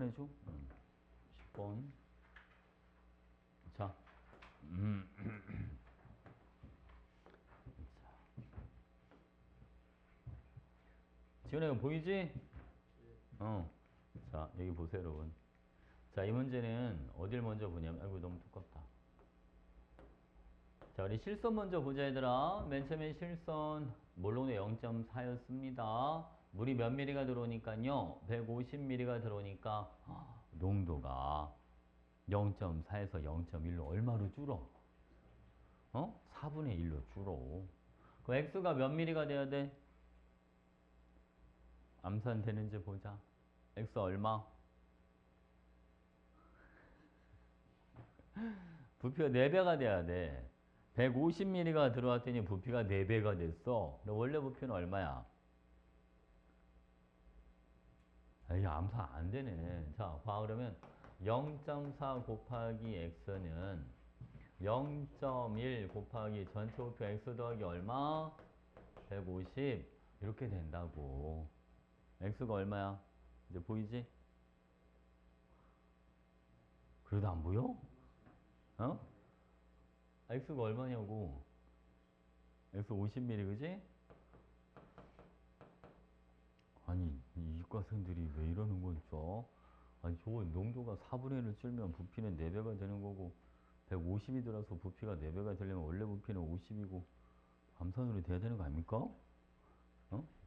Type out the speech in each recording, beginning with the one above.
오픈해줘. 10번. 자. 지훈아, 이거 보이지? 자, 여기 보세요, 여러분. 자, 이 문제는 어딜 먼저 보냐면, 아이고, 너무 두껍다. 자, 우리 실선 먼저 보자, 얘들아. 맨 처음에 실선, 몰롱도 0.4였습니다. 물이 몇 미리가 들어오니까요? 150ml가 들어오니까, 농도가 0.4에서 0.1로 얼마로 줄어? 4분의 1로 줄어. 그 X가 몇 미리가 돼야 돼? 암산되는지 보자. X 얼마? 부피가 4배가 돼야 돼. 150ml가 들어왔더니 부피가 4배가 됐어. 근데 원래 부피는 얼마야? 이게 암산 안 되네. 자, 봐. 그러면 0.4 곱하기 X는 0.1 곱하기 전체 부피 X 더하기 얼마? 150. 이렇게 된다고. X가 얼마야? 이제 보이지? 그래도 안 보여? X가 얼마냐고. X 50ml, 그지? 아니, 이 이과생들이 왜 이러는 거죠? 아니, 저거 농도가 4분의 1을 줄면 부피는 4배가 되는 거고, 150이 들어서 부피가 4배가 되려면 원래 부피는 50이고, 암산으로 돼야 되는 거 아닙니까?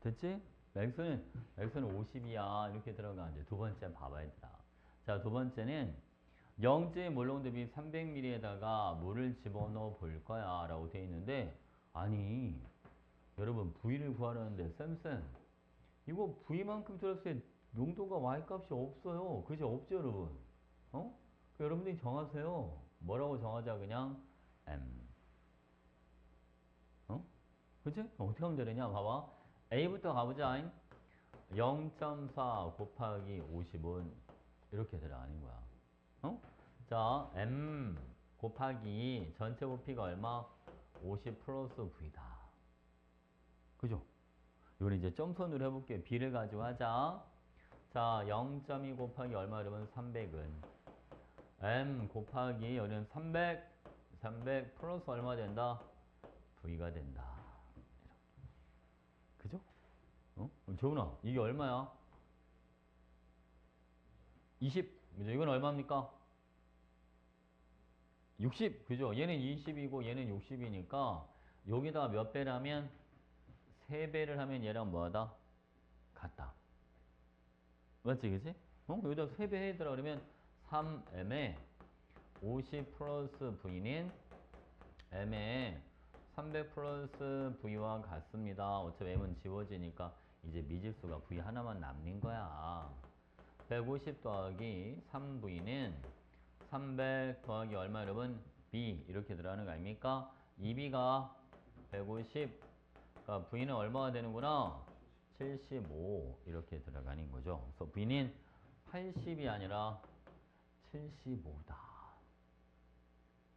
됐지? X는 50이야. 이렇게 들어가. 이제 두 번째 봐봐야 되나. 자, 두 번째는 영지의 몰롱 대비 300ml에다가 물을 집어넣어 볼 거야. 라고 돼 있는데, 아니, 여러분, V를 구하라는데, 쌤, 이거 V만큼 들었을 때 농도가 Y값이 없어요. 그지? 없죠, 여러분? 여러분들이 정하세요. 뭐라고 정하자, 그냥? M. 그치? 어떻게 하면 되느냐? 봐봐. A부터 가보자. 0.4 곱하기 50은 이렇게 들어가는 거야. 자, M 곱하기 전체 부피가 얼마? 50 플러스 V다. 그죠? 이걸 이제 점선으로 해볼게요. B를 가지고 하자. 자, 0.2 곱하기 얼마 그러면 300은 M 곱하기 여기는 300 플러스 얼마 된다? V가 된다. 그죠? 재훈아, 이게 얼마야? 20. 그죠? 이건 얼마입니까? 60. 그죠? 얘는 20이고 얘는 60이니까 여기다가 몇 배라면 3배를 하면 얘랑 뭐하다? 같다. 맞지? 그지? 여기다 3배 해더라 그러면 3m에 50 플러스 V는 m에 300 플러스 V와 같습니다. 어차피 m은 지워지니까 이제 미지수가 V 하나만 남는 거야. 150 더하기 3V는 300 더하기 얼마 여러분? B 이렇게 들어가는 거 아닙니까? 2B가 150 그러니까 V는 얼마가 되는구나? 75 이렇게 들어가는 거죠. 그래서 V는 80이 아니라 75다.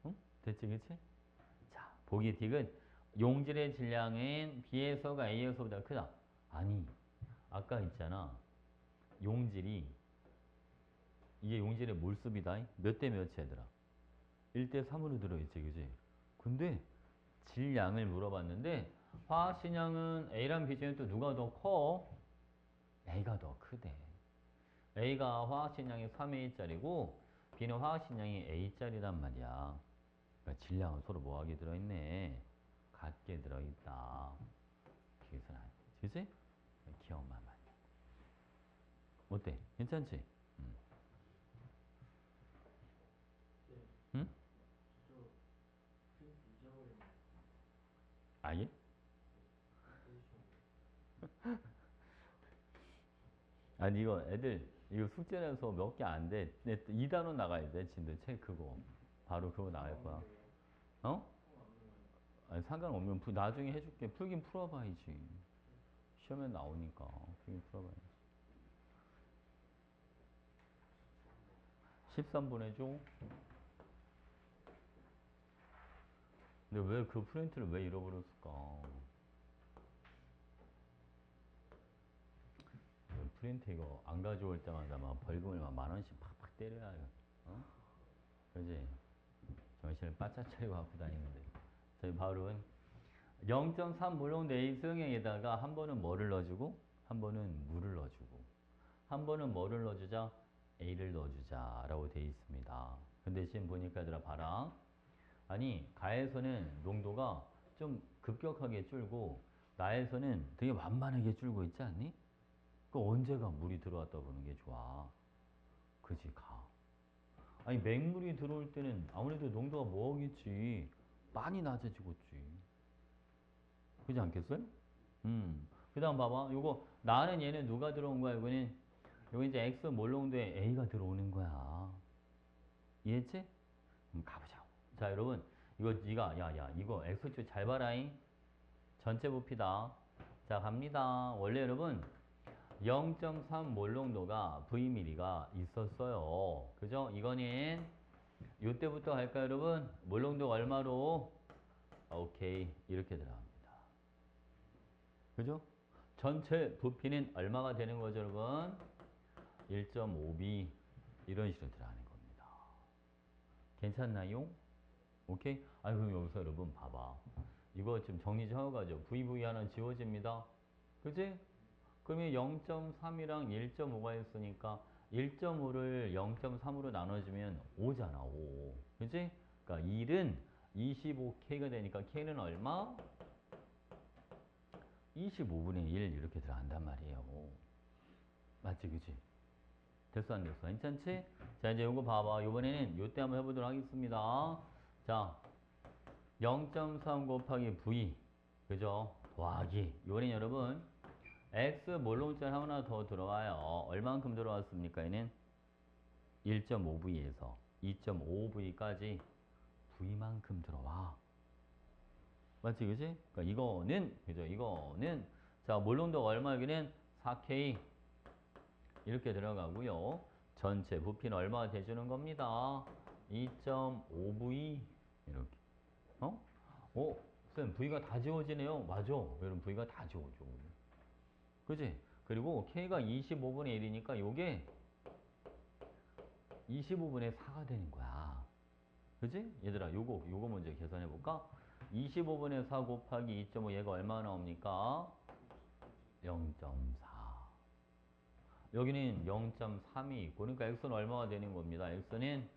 응? 됐지 그치? 자, 보기 딕은 용질의 질량은 B에서가 A에서보다 크다. 아니, 아까 있잖아. 용질이 이게 용질의 몰수비다. 몇 대 몇이 얘들아? 1대 3으로 들어있지, 그지? 근데 질량을 물어봤는데 화학식량은 A랑 B 중에 또 누가 더 커? A가 더 크대. A가 화학식량이 3A짜리고 B는 화학식량이 A짜리란 말이야. 그러니까 질량은 서로 뭐하게 들어있네? 같게 들어있다. 기억은 안 돼. 그지? 기억만 많이. 어때? 괜찮지? 응? 아예? 아니 이거 애들 이거 숙제라서 몇 개 안 돼. 2단원 나가야 돼. 진도 책 그거. 바로 그거 나갈 거야. 어? 아니 상관없으면 나중에 해줄게. 풀긴 풀어봐야지. 시험에 나오니까 풀긴 풀어봐야지. 13분 해줘. 근데 왜 그 프린트를 왜 잃어버렸을까? 프린트 이거 안 가져올 때마다 막 벌금을 막 10,000원씩 팍팍 때려야 어? 그지? 정신을 바짝 차리고 갖고 다니는데 저희 바울은 0.3 물론 내성형에다가 한 번은 뭐를 넣어주고 한 번은 물을 넣어주고 한 번은 뭐를 넣어주자? A를 넣어주자 라고 되어 있습니다. 근데 지금 보니까 얘들아 봐라. 아니 가에서는 농도가 좀 급격하게 줄고 나에서는 되게 완만하게 줄고 있지 않니? 그 언제가 물이 들어왔다 보는 게 좋아. 그지 가. 아니 맹물이 들어올 때는 아무래도 농도가 뭐겠지. 많이 낮아지겠지. 그지 않겠어요? 그 다음 봐봐. 요거 나는 얘는 누가 들어온 거야? 이거는 요거 이제 X 몰롱도에 A가 들어오는 거야. 이해했지? 가보자. 자 여러분 이거 니가 야야 이거 X축 잘 봐라잉. 전체 부피다. 자 갑니다. 원래 여러분 0.3 몰롱도가 Vml가 있었어요. 그죠? 이거는 요때부터 할까요 여러분? 몰롱도가 얼마로? 오케이 이렇게 들어갑니다. 그죠? 전체 부피는 얼마가 되는 거죠 여러분? 1.5B 이런 식으로 들어가는 겁니다. 괜찮나요? 오케이? 아 그럼 여기서 여러분 봐봐. 이거 좀 정리 좀 하고 가죠. VV 하나 지워집니다. 그지? 그러면 0.3이랑 1.5가 있으니까 1.5를 0.3으로 나눠주면 5잖아. 5. 그지? 그러니까 1은 25K가 되니까 K는 얼마? 25분의 1 이렇게 들어간단 말이에요. 맞지? 그지? 됐어 안 됐어? 괜찮지? 자 이제 요거 봐봐. 요번에는 요때 한번 해보도록 하겠습니다. 자 0.3 곱하기 V 그죠? 더하기 요번엔 여러분 X 몰롱짜리 하나 더 들어와요. 얼만큼 들어왔습니까? 얘는 1.5V에서 2.5V까지 V만큼 들어와. 맞지 그지? 그러니까 이거는 그죠? 이거는 자 몰롱도가 얼마 여기는 4K 이렇게 들어가고요. 전체 부피는 얼마가 돼주는 겁니다. 2.5V 이렇게. 어? 쌤 V가 다 지워지네요. 맞아. 여러분 V가 다 지워져. 그지? 그리고 K가 25분의 1이니까 요게 25분의 4가 되는 거야. 그지? 얘들아 요거 먼저 계산해 볼까? 25분의 4 곱하기 2.5 얘가 얼마 나옵니까? 0.4. 여기는 0.3이 있고 그러니까 x는 얼마가 되는 겁니다. x는 0.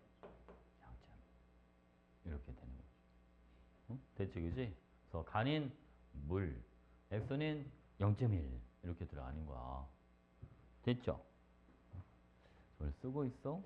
이렇게 되는 거죠. 응? 됐지 그지? 그래서 간인 물 x는 0.1 이렇게 들어가는 거야. 됐죠? 저걸 쓰고 있어?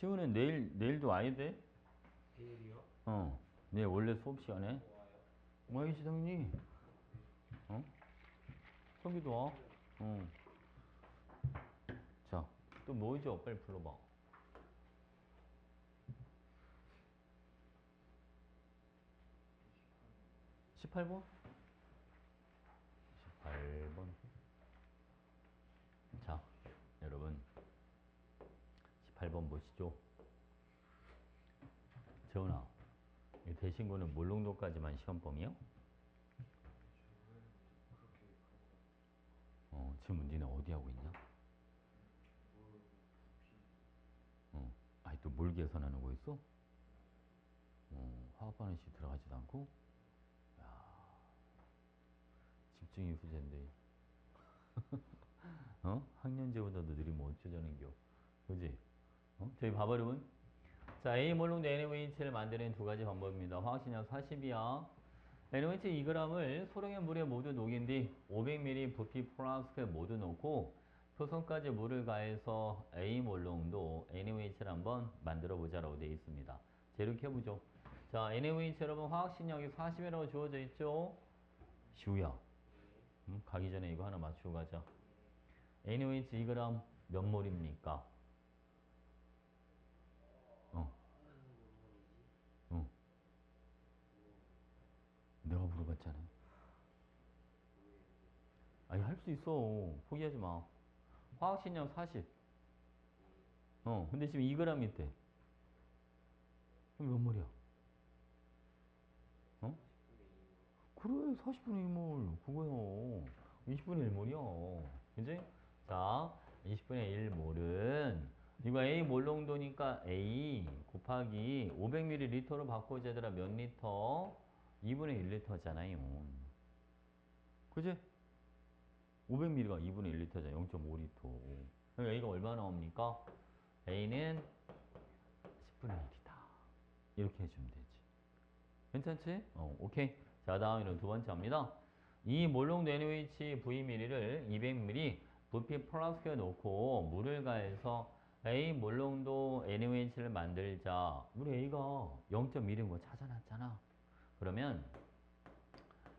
시우는 내일도 와야 돼? 내일이요? 내일 원래 수업 시간에 와요? 와야지 당연히. 어? 성기도 와. 네. 어. 또 뭐죠? 빨리 불러봐. 18번? 18번. 자, 여러분. 18번 보시죠. 재훈아, 이 대신고는 몰롱도까지만 시험범위요? 지금 니네 어디 하고 있냐? 아니, 또 뭘 계산하는 거 있어? 화학반응식 들어가지도 않고? 집중이 부재인데. 학년제보다도 느리면 어쩌자는겨. 그지? 저희 봐봐, 여러분. 자, A 몰롱도 NaOH를 만드는 두 가지 방법입니다. 화학식량 40이야. NaOH 2g을 소량의 물에 모두 녹인 뒤 500ml 부피 플라스크에 모두 넣고 효성까지 물을 가해서 A 몰롱도 NaOH를 한번 만들어 보자라고 되어 있습니다. 자, 이렇게 해보죠. 자, NaOH 여러분 화학식량이 40이라고 주어져 있죠? 시우야. 가기 전에 이거 하나 맞추고 가자. NaOH 2g 몇 몰입니까? 어, 어. 내가 물어봤잖아. 아니, 할 수 있어. 포기하지 마. 화학식량 40. 근데 지금 2g 있대. 그럼 몇 몰이야? 어? 그래, 40분의 1몰. 그거요. 20분의 1몰이야. 그지? 자, 20분의 1몰은 이거 A 몰농도니까 A 곱하기 500ml로 바꿔줘 얘들아 몇 리터? 2분의 1리터잖아요. 그지? 500ml가 2분의 1리터잖아. 0.5리터. 그럼 A가 얼마 나옵니까? A는 10분의 1이다. 이렇게 해주면 되지. 괜찮지? 오케이. 자, 다음으로 두 번째 합니다. 이 몰롱도 NaOH Vml를 200ml 부피 플라스크에 넣고 물을 가해서 A 몰롱도 NaOH를 만들자. 우리 A가 0.1인 거 찾아놨잖아. 그러면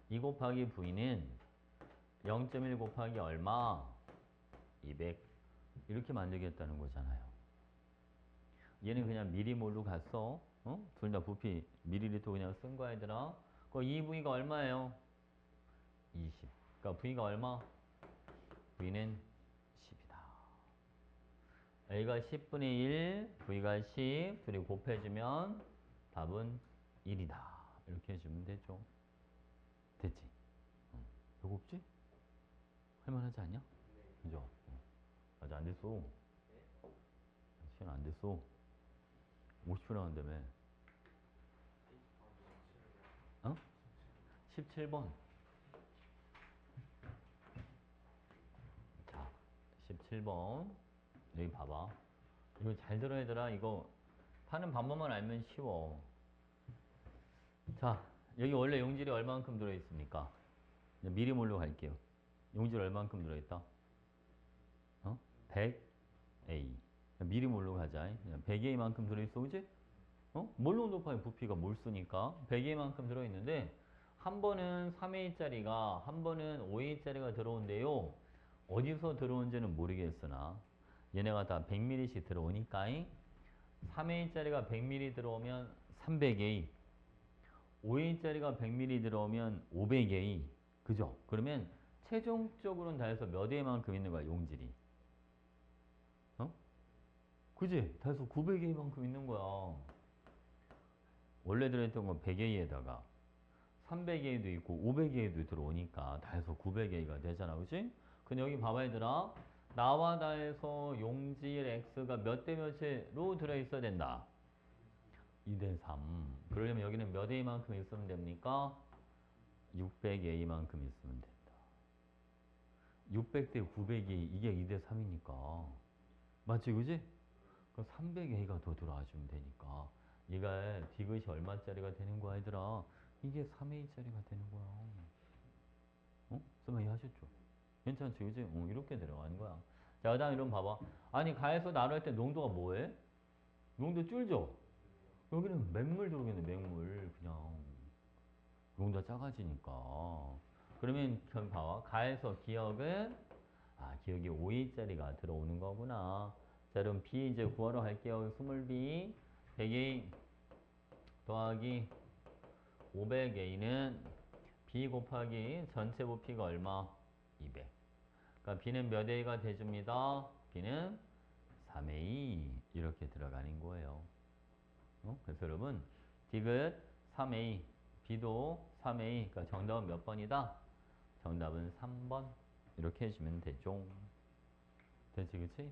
2 곱하기 V는 0.1 곱하기 얼마? 200. 이렇게 만들겠다는 거잖아요. 얘는 그냥 미리몰로 갔어. 둘 다 부피 미리리터 그냥 쓴 거야, 얘들아. 그 2V가 얼마예요? 20. 그러니까 V가 얼마? V는 10이다. A가 10분의 1, V가 10, 둘이 곱해주면 답은 1이다. 이렇게 해주면 되죠. 됐지? 별거 없지? 할만하지 않냐? 그죠? 아직 안 됐어. 시간 안 됐어. 50초 나온다며. 17번. 자, 17번. 여기 봐봐. 이거 잘 들어야 얘들아. 이거 파는 방법만 알면 쉬워. 자, 여기 원래 용질이 얼마만큼 들어있습니까? 미리몰로 갈게요. 용질 얼마만큼 들어있다? 100A. 미리몰로 가자. 100A만큼 들어있어, 그지? 몰로 높아요. 부피가 몰수니까. 100A만큼 들어있는데, 한 번은 3A짜리가, 한 번은 5A짜리가 들어온대요. 어디서 들어온지는 모르겠으나, 얘네가 다 100ml씩 들어오니까, 3A짜리가 100ml 들어오면 300A, 5A짜리가 100ml 들어오면 500A. 그죠? 그러면 최종적으로는 다 해서 몇 A만큼 있는 거야, 용질이. 그지? 다 해서 900A만큼 있는 거야. 원래 들어있던 건 100A에다가 300A도 있고 500A도 들어오니까 다 해서 900A가 되잖아. 그지? 근데 여기 봐봐 얘들아. 나와 다해서 용질 X가 몇 대 몇으로 들어있어야 된다? 2대 3. 그러려면 여기는 몇 A만큼 있으면 됩니까? 600A만큼 있으면 된다. 600대 900A 이게 2대 3이니까. 맞지 그지? 그럼 300A가 더 들어와주면 되니까. 얘가 디귿이 얼마짜리가 되는 거야 얘들아? 이게 3A짜리가 되는 거야. 설마 이해하셨죠? 괜찮지 그지? 이렇게 들어가는 거야. 자, 그 다음 이런 봐봐. 아니 가에서 나눌 때 농도가 뭐해? 농도 줄죠? 여기는 맹물 들어오겠네. 맹물 그냥 농도가 작아지니까. 그러면 그럼 봐봐. 가에서 기억은 기억이 5A짜리가 들어오는 거구나. 자, 그럼 B 이제 구하러 갈게요. 스몰 b 100A 더하기 500A는 B 곱하기 전체 부피가 얼마? 200. 그러니까 B는 몇 A가 돼줍니다. B는 3A 이렇게 들어가는 거예요. 그래서 여러분 디귿 3A, B도 3A. 그러니까 정답은 몇 번이다? 정답은 3번. 이렇게 해주면 되죠. 되지, 그치?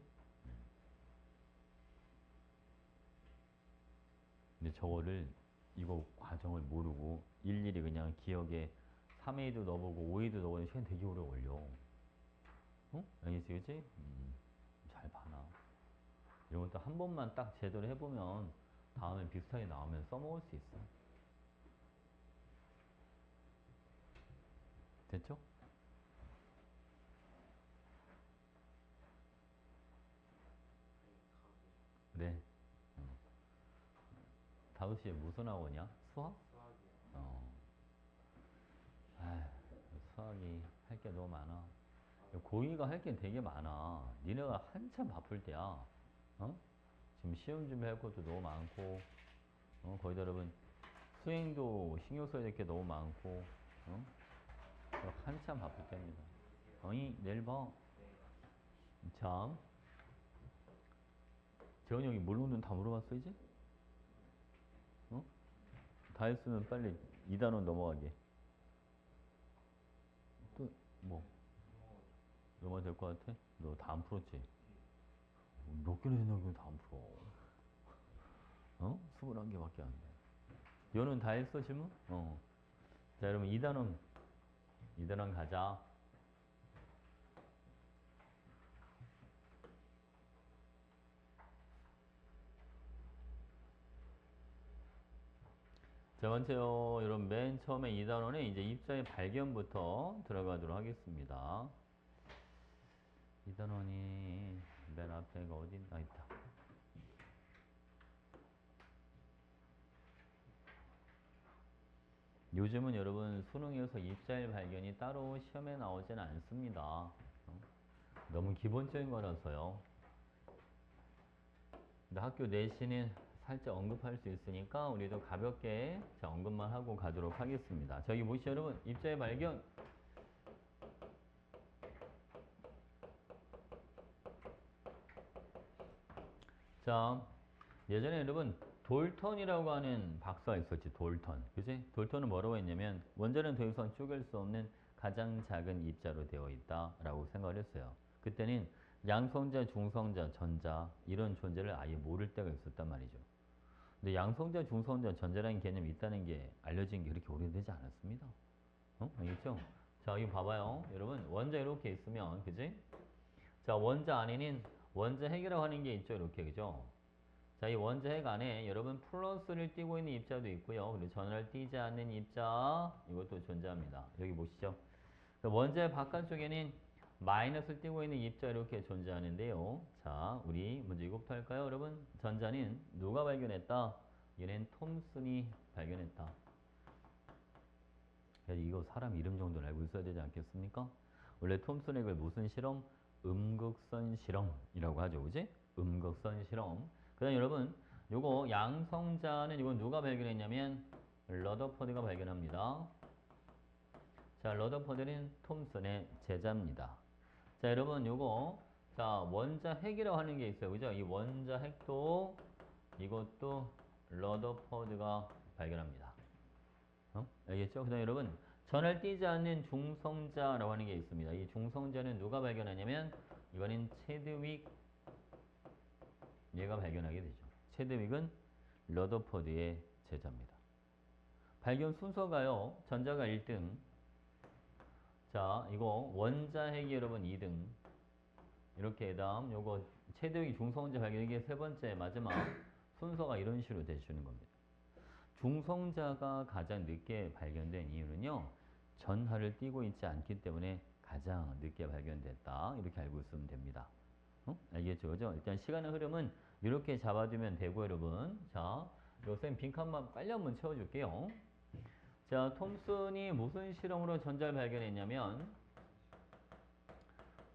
근데 저거를 이거 과정을 모르고 일일이 그냥 기억에 3A도 넣어보고 5A도 넣어보면 시간 되게 오래 걸려. 응? 알겠지, 그치? 잘 봐놔. 이런 것도 한 번만 딱 제대로 해보면 다음에 비슷하게 나오면 써먹을 수 있어. 됐죠? 네. 5시에 무슨 학원이야? 수학? 어. 아휴, 수학이 할 게 너무 많아. 고2가 할 게 되게 많아. 니네가 한참 바쁠 때야. 어? 지금 시험 준비할 것도 너무 많고, 거기다 여러분, 수행도 신경 써야 될 게 너무 많고, 어? 한참 바쁠 때입니다. 어이, 내일 봐. 참, 재원이 형이 물론은 다 물어봤어, 이제? 어? 다 했으면 빨리 2단원 넘어가게. 또, 뭐, 넘어야 될 것 같아? 너 다 안 풀었지? 몇 개나 된다고 다 안 풀어. 21개밖에 안 돼. 너는 다 했어, 질문? 자, 여러분, 2단원 가자. 자, 먼저요, 여러분, 맨 처음에 2단원에 이제 입자의 발견부터 들어가도록 하겠습니다. 2단원이 맨 앞에가 어디, 있다. 요즘은 여러분, 수능에서 입자의 발견이 따로 시험에 나오진 않습니다. 너무 기본적인 거라서요. 근데 학교 내신은 살짝 언급할 수 있으니까 우리도 가볍게 언급만 하고 가도록 하겠습니다. 저기 보시죠, 여러분. 입자의 발견. 자, 예전에 여러분 돌턴이라고 하는 박사가 있었지. 돌턴. 그지? 돌턴은 뭐라고 했냐면 원자는 더 이상 쪼갤 수 없는 가장 작은 입자로 되어 있다라고 생각을 했어요. 그때는 양성자, 중성자, 전자 이런 존재를 아예 모를 때가 있었단 말이죠. 근데 양성자, 중성자, 전자라는 개념이 있다는 게 알려진 게 그렇게 오래되지 않았습니다. 알겠죠? 자, 이거 봐봐요. 여러분, 원자 이렇게 있으면, 그지? 자, 원자 안에는 원자 핵이라고 하는 게 있죠. 이렇게, 그죠? 자, 이 원자 핵 안에 여러분 플러스를 띄고 있는 입자도 있고요. 그리고 전하를 띄지 않는 입자, 이것도 존재합니다. 여기 보시죠. 원자의 바깥쪽에는 마이너스를 띄고 있는 입자 이렇게 존재하는데요. 자, 우리 먼저 이거부터 할까요, 여러분? 전자는 누가 발견했다? 얘는 톰슨이 발견했다. 이거 사람 이름 정도는 알고 있어야 되지 않겠습니까? 원래 톰슨 핵을 무슨 실험? 음극선 실험이라고 하죠. 그지? 음극선 실험. 그 다음 여러분, 요거 양성자는 이거 누가 발견했냐면 러더퍼드가 발견합니다. 자, 러더퍼드는 톰슨의 제자입니다. 자, 여러분 요거 자, 원자 핵이라고 하는 게 있어요. 그죠? 이 원자 핵도 이것도 러더퍼드가 발견합니다. 알겠죠? 그 다음 여러분 전을 띄지 않는 중성자라고 하는 게 있습니다. 이 중성자는 누가 발견하냐면 이거는 체드윅 얘가 발견하게 되죠. 체드윅은 러더퍼드의 제자입니다. 발견 순서가요. 전자가 1등. 자, 이거 원자 핵이 여러분 2등. 이렇게 다음 요거 체드윅 중성자 발견 이게 세 번째 마지막 순서가 이런 식으로 되시는 겁니다. 중성자가 가장 늦게 발견된 이유는요. 전하를 띄고 있지 않기 때문에 가장 늦게 발견됐다. 이렇게 알고 있으면 됩니다. 알겠죠? 그죠? 일단 시간의 흐름은 이렇게 잡아두면 되고 여러분. 자, 요쌤 빈칸만 빨리 한번 채워줄게요. 자, 톰슨이 무슨 실험으로 전자를 발견했냐면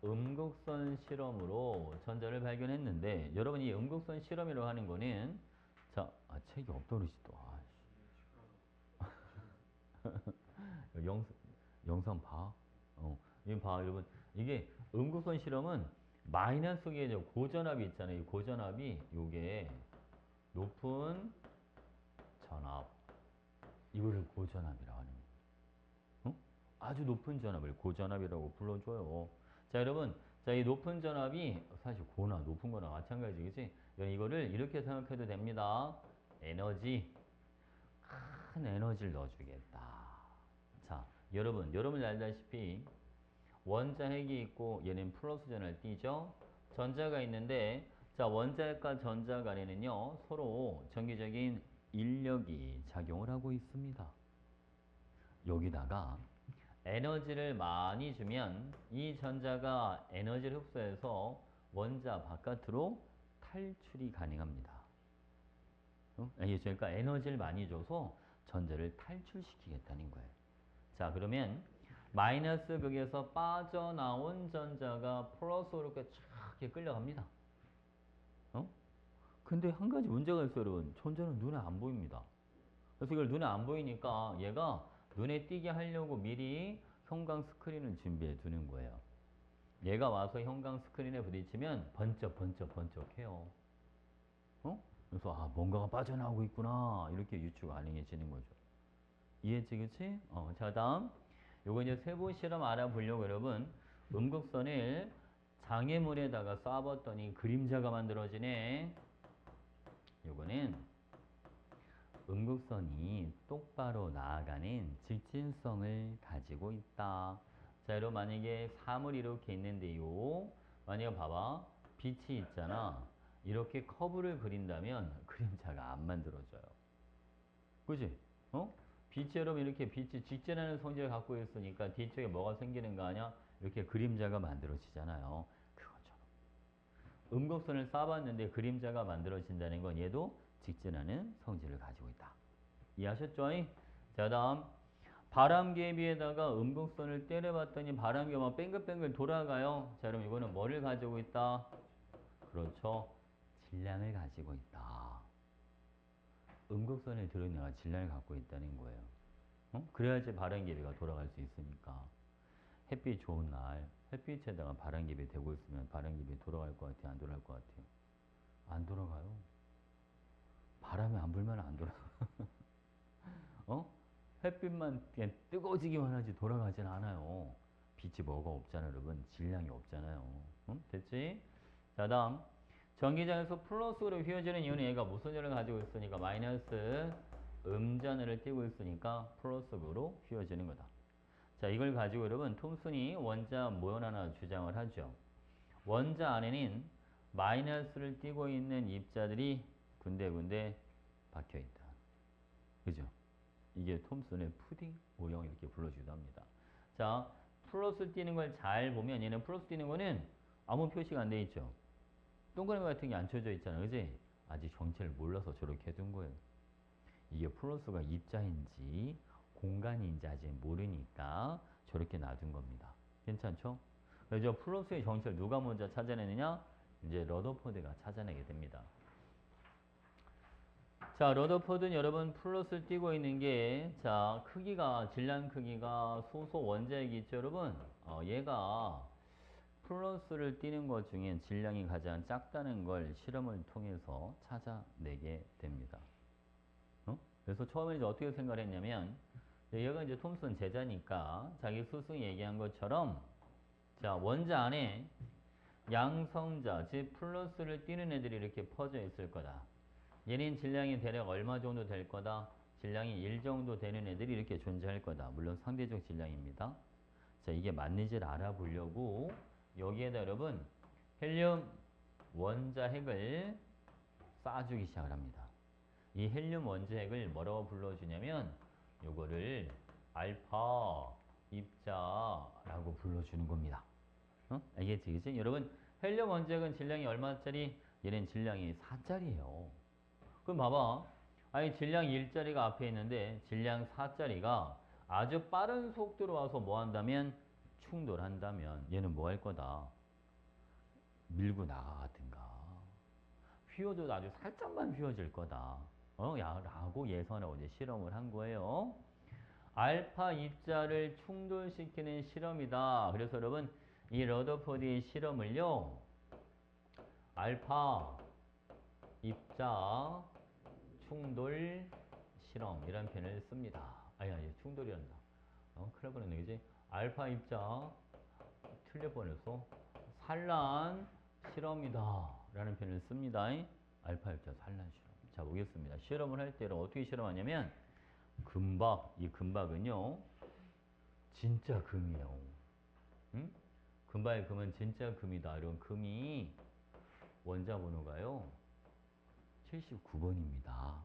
음극선 실험으로 전자를 발견했는데 여러분 이 음극선 실험이라고 하는 거는 자, 책이 없더르지 또. 영, 영상 봐. 이거 봐, 여러분. 이게 음극선 실험은 마이너스 게 고전압이 있잖아요. 이 고전압이 요게 높은 전압. 이거를 고전압이라고 하는 거예요. 어? 아주 높은 전압을 고전압이라고 불러줘요. 자, 여러분. 자, 이 높은 전압이 사실 고나 높은 거나 마찬가지겠지? 이거를 이렇게 생각해도 됩니다. 에너지. 큰 에너지를 넣어주겠다. 자, 여러분 알다시피 원자핵이 있고 얘는 플러스 전을 띠죠. 전자가 있는데 자, 원자핵과 전자 간에는요 서로 정기적인 인력이 작용을 하고 있습니다. 여기다가 에너지를 많이 주면 이 전자가 에너지를 흡수해서 원자 바깥으로 탈출이 가능합니다. 알겠죠? 그러니까 에너지를 많이 줘서 전자를 탈출시키겠다는 거예요. 자, 그러면 마이너스 극에서 빠져나온 전자가 플러스로 이렇게 쫙 끌려갑니다. 근데 한 가지 문제가 있어요, 여러분. 전자는 눈에 안 보입니다. 그래서 이걸 눈에 안 보이니까 얘가 눈에 띄게 하려고 미리 형광 스크린을 준비해 두는 거예요. 얘가 와서 형광 스크린에 부딪히면 번쩍 해요. 그래서 뭔가가 빠져나오고 있구나 이렇게 유추 가능해지는 거죠. 이해했지, 그치? 자, 다음 요거 이제 세부 실험 알아보려고 여러분 음극선을 장애물에다가 쏴봤더니 그림자가 만들어지네. 요거는 음극선이 똑바로 나아가는 직진성을 가지고 있다. 자, 여러분 만약에 사물이 이렇게 있는데요. 만약에 봐봐. 빛이 있잖아. 이렇게 커브를 그린다면 그림자가 안 만들어져요. 그지? 빛이 여러분 이렇게 빛이 직진하는 성질을 갖고 있으니까 뒤쪽에 뭐가 생기는 거 아니야? 이렇게 그림자가 만들어지잖아요. 그것처럼. 음극선을 쏴봤는데 그림자가 만들어진다는 건 얘도 직진하는 성질을 가지고 있다. 이해하셨죠? 자, 다음 바람개비에다가 음극선을 때려봤더니 바람개가 막 뱅글뱅글 돌아가요. 자, 그럼 이거는 뭐를 가지고 있다? 그렇죠. 질량을 가지고 있다. 음극선에 들은 애가 질량을 갖고 있다는 거예요. 그래야지 바람개비가 돌아갈 수 있으니까. 햇빛 좋은 날 햇빛에다가 바람개비 대고 있으면 바람개비 돌아갈 것 같아요? 안 돌아갈 것 같아요? 안 돌아가요. 바람이 안 불면 안 돌아가. 햇빛만 그냥 뜨거워지기만 하지 돌아가진 않아요. 빛이 뭐가 없잖아요, 여러분. 질량이 없잖아요. 됐지? 자, 다음 전기장에서 플러스로 휘어지는 이유는 얘가 무슨 전을 가지고 있으니까 마이너스 음전을 띄고 있으니까 플러스로 휘어지는 거다. 자, 이걸 가지고 여러분 톰슨이 원자 모연 하나 주장을 하죠. 원자 안에는 마이너스를 띄고 있는 입자들이 군데군데 박혀 있다. 그죠? 이게 톰슨의 푸딩 모형 이렇게 불러주기도 합니다. 자, 플러스 띄는 걸 잘 보면 얘는 플러스 띄는 거는 아무 표시가 안 돼 있죠. 동그라미 같은 게 안 쳐져 있잖아. 그지? 아직 정체를 몰라서 저렇게 해둔 거예요. 이게 플러스가 입자인지 공간인지 아직 모르니까 저렇게 놔둔 겁니다. 괜찮죠? 그래서 플러스의 정체를 누가 먼저 찾아내느냐? 이제 러더포드가 찾아내게 됩니다. 자, 러더포드는 여러분 플러스를 띄고 있는 게, 자, 크기가, 질량 크기가 소소 원자핵이 있죠, 여러분? 얘가 플러스를 띄는 것 중에 질량이 가장 작다는 걸 실험을 통해서 찾아내게 됩니다. 그래서 처음에 이제 어떻게 생각을 했냐면, 얘가 이제 톰슨 제자니까 자기 스승이 얘기한 것처럼, 자, 원자 안에 양성자, 즉 플러스를 띄는 애들이 이렇게 퍼져 있을 거다. 얘는 질량이 대략 얼마 정도 될 거다? 질량이 1 정도 되는 애들이 이렇게 존재할 거다. 물론 상대적 질량입니다. 자, 이게 맞는지를 알아보려고 여기에다 여러분 헬륨 원자핵을 쏴주기 시작을 합니다. 이 헬륨 원자핵을 뭐라고 불러주냐면 요거를 알파 입자라고 불러주는 겁니다. 알겠지? 그치? 여러분 헬륨 원자핵은 질량이 얼마짜리? 얘는 질량이 4짜리예요. 그럼 봐봐. 아니 질량 1짜리가 앞에 있는데 질량 4짜리가 아주 빠른 속도로 와서 뭐 한다면 충돌한다면 얘는 뭐 할 거다? 밀고 나가든가. 휘어져도 아주 살짝만 휘어질 거다. 라고 예선하고 이제 실험을 한 거예요. 알파 입자를 충돌시키는 실험이다. 그래서 여러분, 이 러더포드의 실험을요, 알파 입자 충돌 실험이라는 표현을 씁니다. 아니, 충돌이란다. 큰일 날 뻔했네, 그지? 알파 입자, 틀릴 뻔했어. 산란 실험이다. 라는 표현을 씁니다. 알파 입자 산란 실험. 자, 보겠습니다. 실험을 할 때는 어떻게 실험하냐면, 이 금박은요, 진짜 금이에요. 응? 금박의 금은 진짜 금이다. 이런 금이 원자 번호가요, 79번입니다.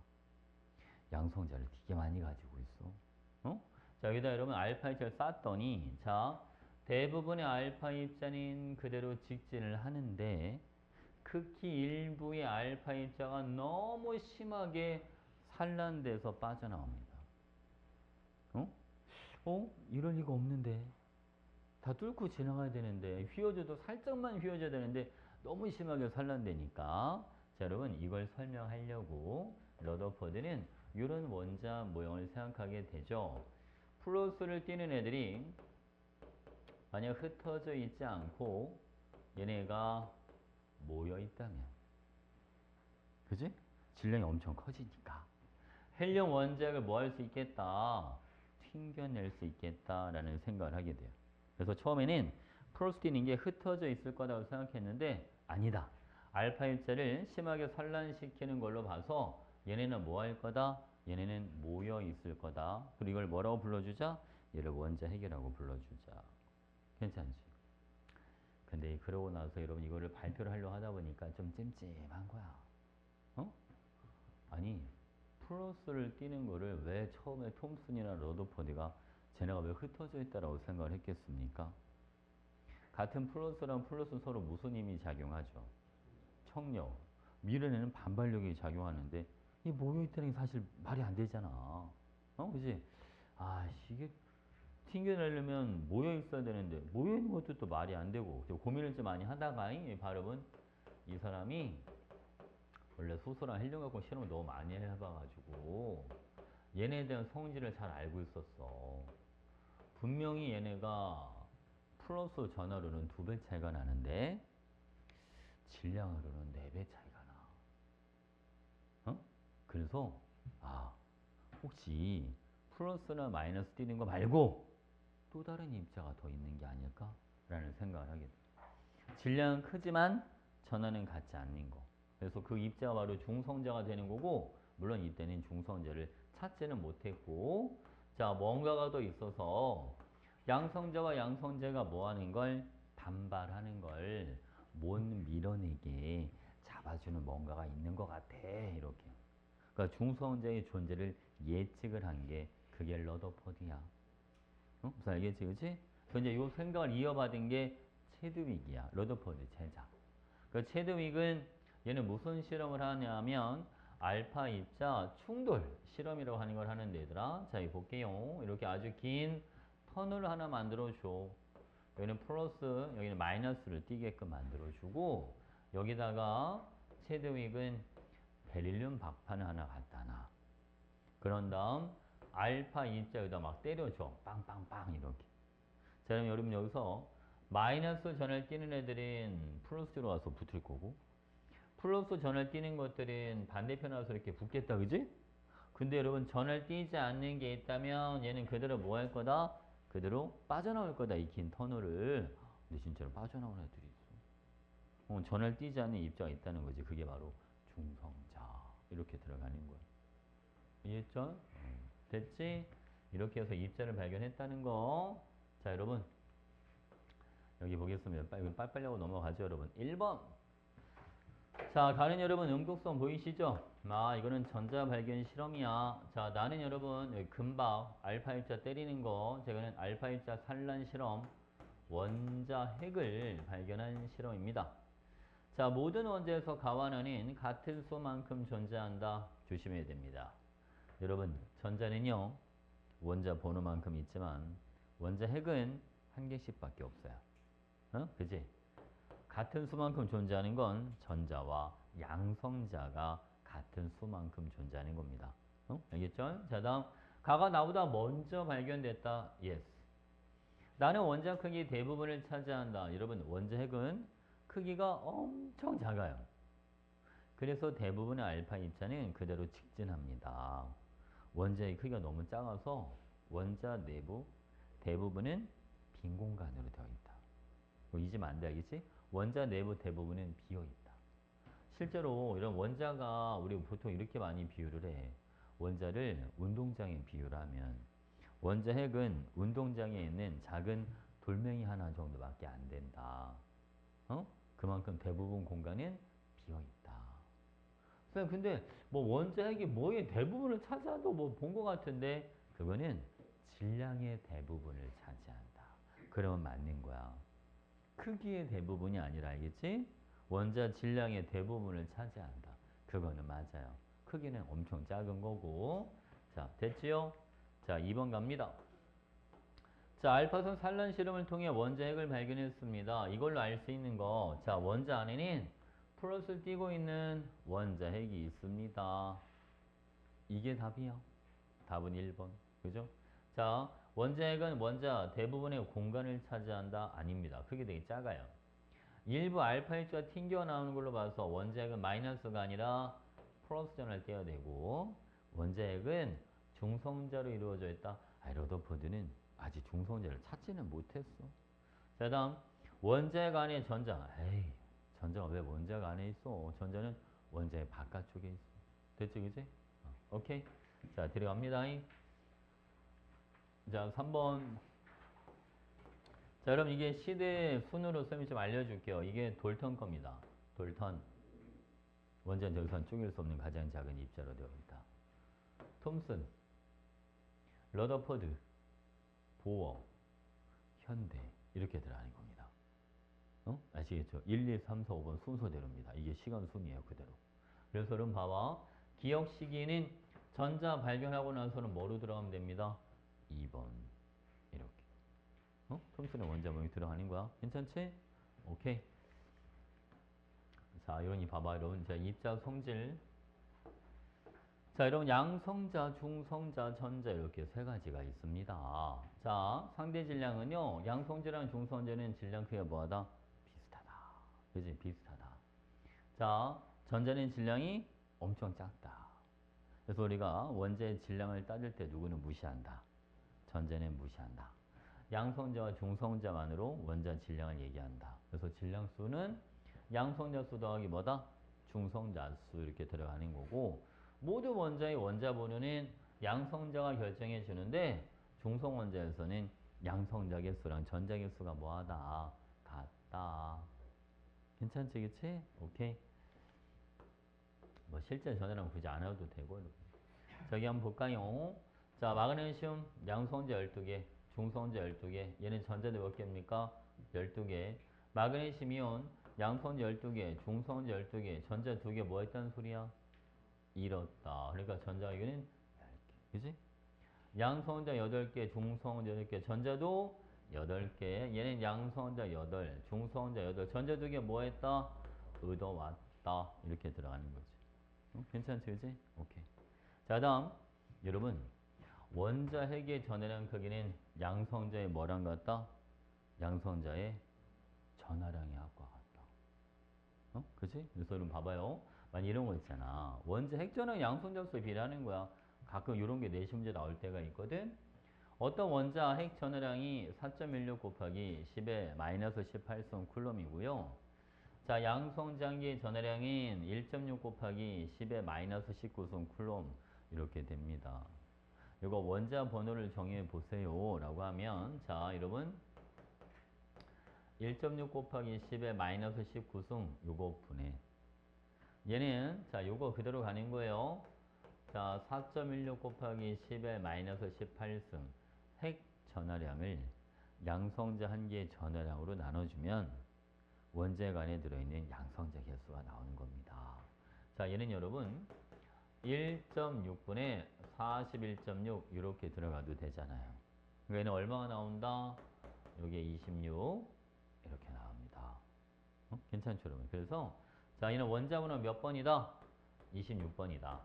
양성자를 되게 많이 가지고 있어. 자, 여기다 여러분 알파 입자를 쌌더니, 자, 대부분의 알파 입자는 그대로 직진을 하는데, 극히 일부의 알파 입자가 너무 심하게 산란돼서 빠져나옵니다. 이럴 리가 없는데. 다 뚫고 지나가야 되는데, 휘어져도 살짝만 휘어져야 되는데, 너무 심하게 산란되니까. 자, 여러분, 이걸 설명하려고 러더포드는 이런 원자 모형을 생각하게 되죠. 플러스를 띄는 애들이 만약 흩어져 있지 않고 얘네가 모여 있다면, 그지? 질량이 엄청 커지니까 헬륨 원자를 뭐 할 수 있겠다? 튕겨낼 수 있겠다라는 생각을 하게 돼요. 그래서 처음에는 플러스 띄는 게 흩어져 있을 거라고 생각했는데 아니다. 알파 입자를 심하게 산란시키는 걸로 봐서 얘네는 뭐 할 거다? 얘네는 모여 있을 거다. 그리고 이걸 뭐라고 불러주자? 얘를 원자 핵이라고 불러주자. 괜찮지? 근데 그러고 나서 여러분 이거를 발표를 하려고 하다 보니까 좀 찜찜한 거야. 아니, 플러스를 띄는 거를 왜 처음에 톰슨이나 러더포드가 쟤네가 왜 흩어져 있다라고 생각을 했겠습니까? 같은 플러스랑 플러스 서로 무슨 힘이 작용하죠? 청력. 미래에는 반발력이 작용하는데 이 모여있다는 게 사실 말이 안 되잖아. 그지? 이게 튕겨내려면 모여있어야 되는데 모여있는 것도 또 말이 안 되고 고민을 좀 많이 하다가 이 발음은 이 사람이 원래 수소랑 헬륨 갖고 실험을 너무 많이 해봐가지고 얘네에 대한 성질을 잘 알고 있었어. 분명히 얘네가 플러스 전하로는 2배 차이가 나는데 질량으로는 4배 차이가 나. 그래서 혹시 플러스나 마이너스 띄는 거 말고 또 다른 입자가 더 있는 게 아닐까? 라는 생각을 하게 돼. 질량은 크지만 전하는 같지 않는 거. 그래서 그 입자가 바로 중성자가 되는 거고, 물론 이때는 중성자를 찾지는 못했고, 자, 뭔가가 더 있어서 양성자와 양성자가 뭐 하는 걸? 반발하는 걸 못 밀어내게 잡아주는 뭔가가 있는 것 같아. 이렇게. 그러니까 중성자의 존재를 예측을 한 게 그게 러더포드야. 무슨 알겠지, 그치? 근데 이 생각을 이어받은 게 체드윅이야. 러더포드 제자. 그 체드윅은 얘는 무슨 실험을 하냐면 알파 입자 충돌 실험이라고 하는 걸 하는데 얘들아. 자, 이 볼게요. 이렇게 아주 긴 터널을 하나 만들어줘. 여기는 플러스, 여기는 마이너스를 띄게끔 만들어주고 여기다가 체드윅은 베릴륨 박판을 하나 갖다 놔. 그런 다음 알파 입자 여기다 막 때려줘. 빵빵빵 이렇게. 자, 그럼 여러분 여기서 마이너스 전을 띄는 애들은 플러스로 와서 붙을 거고 플러스 전을 띄는 것들은 반대편에 와서 이렇게 붙겠다. 그지? 근데 여러분 전을 띄지 않는 게 있다면 얘는 그대로 뭐 할 거다? 그대로 빠져나올 거다. 이 긴 터널을. 근데 진짜로 빠져나오는 애들이 있어. 전을 띄지 않는 입자가 있다는 거지. 그게 바로 중성자. 이렇게 들어가는 거야. 이해했죠? 됐지? 이렇게 해서 입자를 발견했다는 거. 자, 여러분. 여기 보겠습니다. 빨리빨리 하고 넘어가죠, 여러분. 1번. 자, 가는 여러분 응독성 보이시죠? 이거는 전자 발견 실험이야. 자, 나는 여러분 여기 금박 알파 입자 때리는 거. 제가는 알파 입자 산란 실험. 원자 핵을 발견한 실험입니다. 자, 모든 원자에서 가원하는 같은 수만큼 존재한다. 조심해야 됩니다. 여러분, 전자는요. 원자 번호만큼 있지만 원자 핵은 한 개씩밖에 없어요. 그지? 같은 수만큼 존재하는 건 전자와 양성자가 같은 수만큼 존재하는 겁니다. 알겠죠? 자, 다음. 가가 나보다 먼저 발견됐다. Yes. 나는 원자 크기 대부분을 차지한다. 여러분, 원자 핵은 크기가 엄청 작아요. 그래서 대부분의 알파 입자는 그대로 직진합니다. 원자의 크기가 너무 작아서 원자 내부 대부분은 빈 공간으로 되어 있다. 이거 잊으면 안 돼, 알겠지? 원자 내부 대부분은 비어 있다. 실제로 이런 원자가 우리 보통 이렇게 많이 비유를 해. 원자를 운동장에 비유를 하면 원자 핵은 운동장에 있는 작은 돌멩이 하나 정도밖에 안 된다. 그만큼 대부분 공간은 비어 있다. 선생님, 근데 뭐 원자 핵이 뭐의 대부분을 차지한다고 뭐 본 것 같은데 그거는 질량의 대부분을 차지한다. 그러면 맞는 거야. 크기의 대부분이 아니라, 알겠지? 원자 질량의 대부분을 차지한다. 그거는 맞아요. 크기는 엄청 작은 거고. 자, 됐지요? 자, 2번 갑니다. 자, 알파선 산란 실험을 통해 원자 핵을 발견했습니다. 이걸로 알 수 있는 거. 자, 원자 안에는 플러스 띄고 있는 원자 핵이 있습니다. 이게 답이야. 답은 1번. 그죠? 자, 원자 핵은 원자 대부분의 공간을 차지한다? 아닙니다. 크게 되게 작아요. 일부 알파 입자가 튕겨 나오는 걸로 봐서 원자 핵은 마이너스가 아니라 플러스 전을 떼야 되고, 원자 핵은 중성자로 이루어져 있다. 러더포드는 아직 중성자를 찾지는 못했어. 자, 다음. 원자 핵 안에 전자. 에이, 전자가 왜 원자 핵 안에 있어? 전자는 원자 핵 바깥쪽에 있어. 됐지, 그지? 오케이. 자, 들어갑니다. 자, 3번. 자, 여러분 이게 시대 순으로 쌤이 좀 알려줄게요. 이게 돌턴 겁니다. 돌턴. 원자는 저기선 쪼갤 수 없는 가장 작은 입자로 되어 있다. 톰슨, 러더퍼드, 보어, 현대 이렇게 들어가는 겁니다. 아시겠죠? 1, 2, 3, 4, 5번 순서대로입니다. 이게 시간 순이에요. 그대로. 그래서 여러분 봐봐. 기억 시기는 전자 발견하고 나서는 뭐로 들어가면 됩니다? 2번. 이렇게. 톰슨의 원자 모형이 들어가는 거야. 괜찮지? 오케이. 자, 여러분이 봐봐. 여러분, 자, 입자 성질. 자, 여러분, 양성자, 중성자, 전자 이렇게 세 가지가 있습니다. 자, 상대 질량은요. 양성자랑 중성자는 질량 크기가 뭐하다? 비슷하다. 그지? 비슷하다. 자, 전자는 질량이 엄청 작다. 그래서 우리가 원자의 질량을 따질 때 누구는 무시한다. 전자는 무시한다. 양성자와 중성자만으로 원자 질량을 얘기한다. 그래서 질량수는 양성자 수 더하기 뭐다? 중성자 수 이렇게 들어가는 거고, 모든 원자의 원자 번호는 양성자가 결정해 주는데 중성 원자에서는 양성자 개수랑 전자 개수가 뭐하다? 같다. 괜찮지, 그치? 오케이. 뭐 실제 전화랑 굳이 안 해도 되고. 저기 한번 볼까요? 자, 마그네슘 양성자 12개, 중성자 12개. 얘는 전자도 몇 개입니까? 12개. 마그네슘 이온 양성자 12개, 중성자 12개, 전자 2개 뭐 했다는 소리야? 잃었다. 그러니까 전자 이거는 10개. 그지? 양성자 8개, 중성자 8개, 전자도 8개. 얘는 양성자 8, 중성자 8, 전자 2개 뭐 했다? 얻어왔다. 이렇게 들어가는 거지. 괜찮지, 그지? 오케이. 자, 다음. 여러분, 원자 핵의 전해량 크기는 양성자의 뭐랑 같다? 양성자의 전하량의 합과 같다. 그치? 그래서 여러분 봐봐요. 만약 이런 거 있잖아. 원자 핵전하량 양성자수에 비례하는 거야. 가끔 이런 게 내시 문제 나올 때가 있거든. 어떤 원자 핵 전하량이 4.16 곱하기 10의 마이너스 18성 쿨럼이고요. 자, 양성장기의 전하량인 1.6 곱하기 10의 마이너스 19성 쿨럼 이렇게 됩니다. 이거 원자 번호를 정해 보세요 라고 하면, 자, 여러분 1.6 곱하기 10의 마이너스 19승 요거 분해. 얘는 자, 요거 그대로 가는 거예요. 자, 4.16 곱하기 10의 마이너스 18승 핵 전하량을 양성자 한 개의 전하량으로 나눠주면 원자핵 안에 들어있는 양성자 개수가 나오는 겁니다. 자, 얘는 여러분 1.6분의 41.6 이렇게 들어가도 되잖아요. 그러니까 얘는 얼마가 나온다? 여기에 26 이렇게 나옵니다. 괜찮죠, 여러분? 그래서 자, 얘는 원자번호 몇 번이다? 26번이다.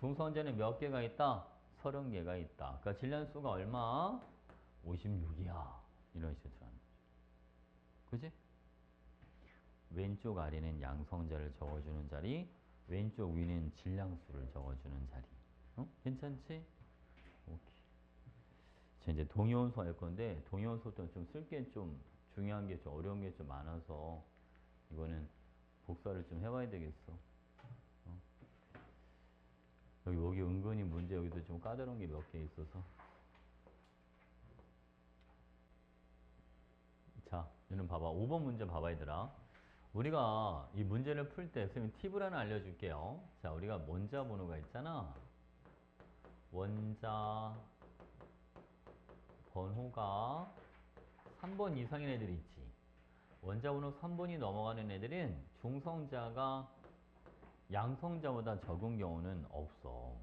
중성자는 몇 개가 있다? 30개가 있다. 그러니까 질량수가 얼마? 56이야. 이런 식으로 하는 거죠. 그지? 왼쪽 아래는 양성자를 적어주는 자리, 왼쪽 위는 질량수를 적어주는 자리. 괜찮지? 오케이. 자, 이제 동위원소 할 건데, 동위원소도 좀 쓸 게 좀 중요한 게 좀 어려운 게 좀 많아서, 이거는 복사를 좀 해봐야 되겠어. 여기 은근히 문제 여기도 좀 까다로운 게 몇 개 있어서. 자, 얘는 봐봐. 5번 문제 봐봐, 얘들아. 우리가 이 문제를 풀 때, 선생님 팁을 하나 알려줄게요. 자, 우리가 원자 번호가 있잖아. 원자 번호가 3번 이상인 애들이 있지. 원자 번호 3번이 넘어가는 애들은 중성자가 양성자보다 적은 경우는 없어.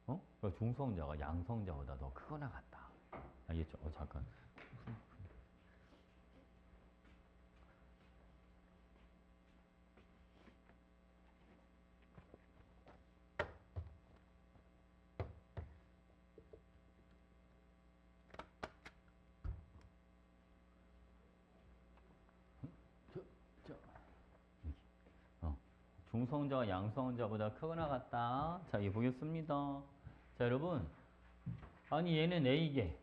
그러니까 중성자가 양성자보다 더 크거나 같다. 알겠죠? 잠깐. 저, 저. 중성자가 양성자보다 크거나 같다. 자, 이거 보겠습니다. 자, 여러분. 아니, 얘는 A개.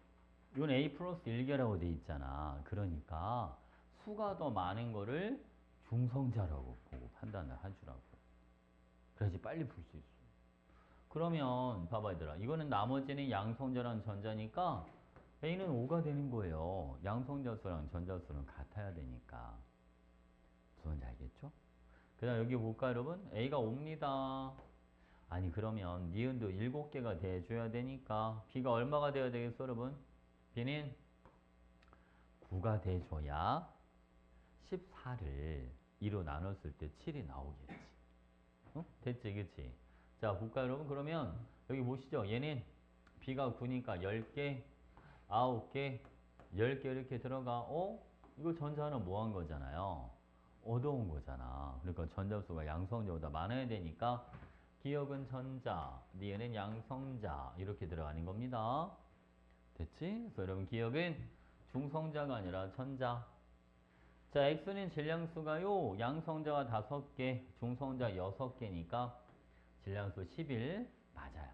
이건 A 플러스 1개라고 돼 있잖아. 그러니까 수가 더 많은 거를 중성자라고 보고 판단을 해주라고. 그래야지 빨리 풀 수 있어. 그러면 봐봐 얘들아. 이거는 나머지는 양성자랑 전자니까 A는 5가 되는 거예요. 양성자수랑 전자수는 같아야 되니까. 무슨 말인지 알겠죠? 그 다음 여기 볼까 여러분? A가 5입니다. 아니 그러면 니은도 7개가 돼줘야 되니까 B가 얼마가 돼야 되겠어 여러분? B는 9가 돼줘야 14를 2로 나눴을 때 7이 나오겠지. 됐지 그치? 자 볼까 여러분? 그러면 여기 보시죠. 얘는 B가 9니까 10개, 9개, 10개 이렇게 들어가. 이거 전자는 뭐 한 거잖아요. 얻어온 거잖아. 그러니까 전자수가 양성자보다 많아야 되니까 기억은 전자, 니은은 양성자 이렇게 들어가는 겁니다. 됐지? 그래서 여러분 기억은 중성자가 아니라 전자. 자, X는 질량수가요. 양성자가 5개, 중성자 6개니까 질량수 11 맞아요.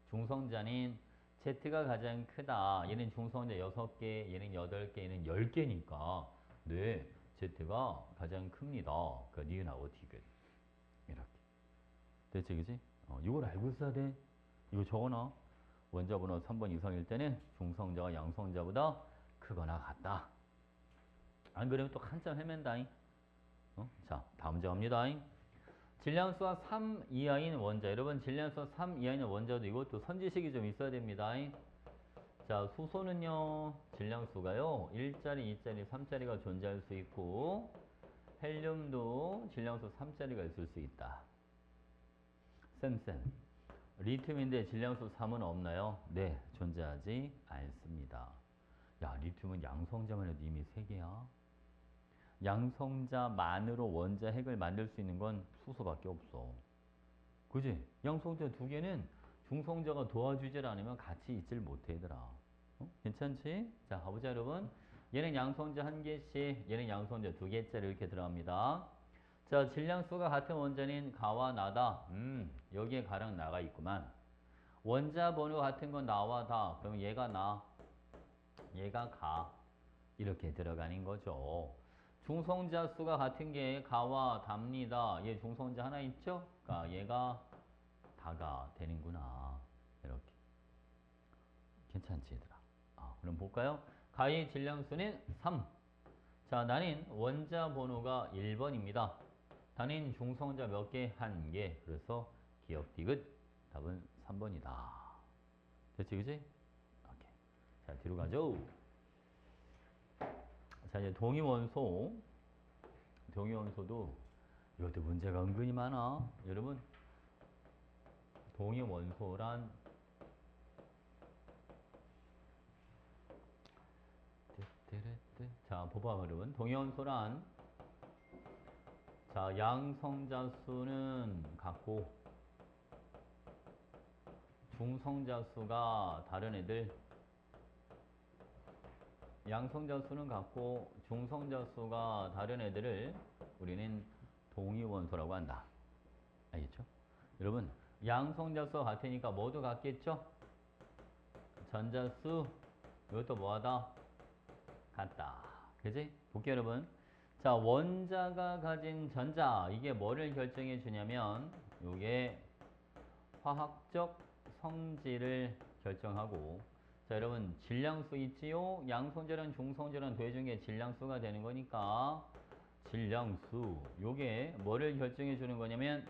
중성자는 Z가 가장 크다. 얘는 중성자 6개, 얘는 8개, 얘는 10개니까 네, Z가 가장 큽니다. 그러니까 니은하고 디귿 이렇게. 됐지, 그지? 이걸 알고 있어야 돼. 이거 적어놔. 원자번호 3번 이상일 때는 중성자가 양성자보다 크거나 같다. 안 그러면 또 한참 헤맨다잉. 자, 다음 문제 갑니다. 질량수가 3 이하인 원자. 여러분, 질량수가 3 이하인 원자도 이것도 선지식이 좀 있어야 됩니다. 자, 수소는요, 질량수가요, 1짜리, 2짜리, 3짜리가 존재할 수 있고, 헬륨도 질량수 3짜리가 있을 수 있다. 쌤. 리튬인데 질량수 3은 없나요? 네, 존재하지 않습니다. 야, 리튬은 양성자만 해도 이미 3개야. 양성자만으로 원자 핵을 만들 수 있는 건 수소밖에 없어. 그지? 양성자 2개는 중성자가 도와주질 않으면 같이 있질 못해, 얘들아. 괜찮지? 자, 가보자, 여러분. 얘는 양성자 1개씩, 얘는 양성자 2개짜리 이렇게 들어갑니다. 자, 질량수가 같은 원자는 가와 나다. 여기에 가랑 나가 있구만. 원자 번호 같은 건 나와 다. 그러면 얘가 나, 얘가 가. 이렇게 들어가는 거죠. 중성자 수가 같은 게 가와 답니다. 얘 중성자 하나 있죠? 그러니까 얘가 다가 되는구나. 이렇게. 괜찮지, 얘들아? 그럼 볼까요? 가의 질량수는 3. 자, 나는 원자 번호가 1번입니다. 단인 중성자 몇 개? 1개. 그래서 기억 디귿 답은 3번이다. 됐지, 그지? 오케이. 자, 뒤로 가죠. 자, 이제 동위원소. 동위원소도 이것도 문제가 은근히 많아. 여러분, 동위원소란 자, 봐봐, 여러분. 동위원소란 자, 양성자 수는 같고 중성자 수가 다른 애들. 양성자 수는 같고 중성자 수가 다른 애들을 우리는 동위원소라고 한다. 알겠죠? 여러분, 양성자 수가 같으니까 모두 같겠죠? 전자수 이것도 뭐하다? 같다. 그지? 볼게요, 여러분. 자, 원자가 가진 전자, 이게 뭐를 결정해 주냐면 이게 화학적 성질을 결정하고, 자, 여러분, 질량수 있지요? 양성질은 중성질은 대중의 질량수가 되는 거니까 질량수, 요게 뭐를 결정해 주는 거냐면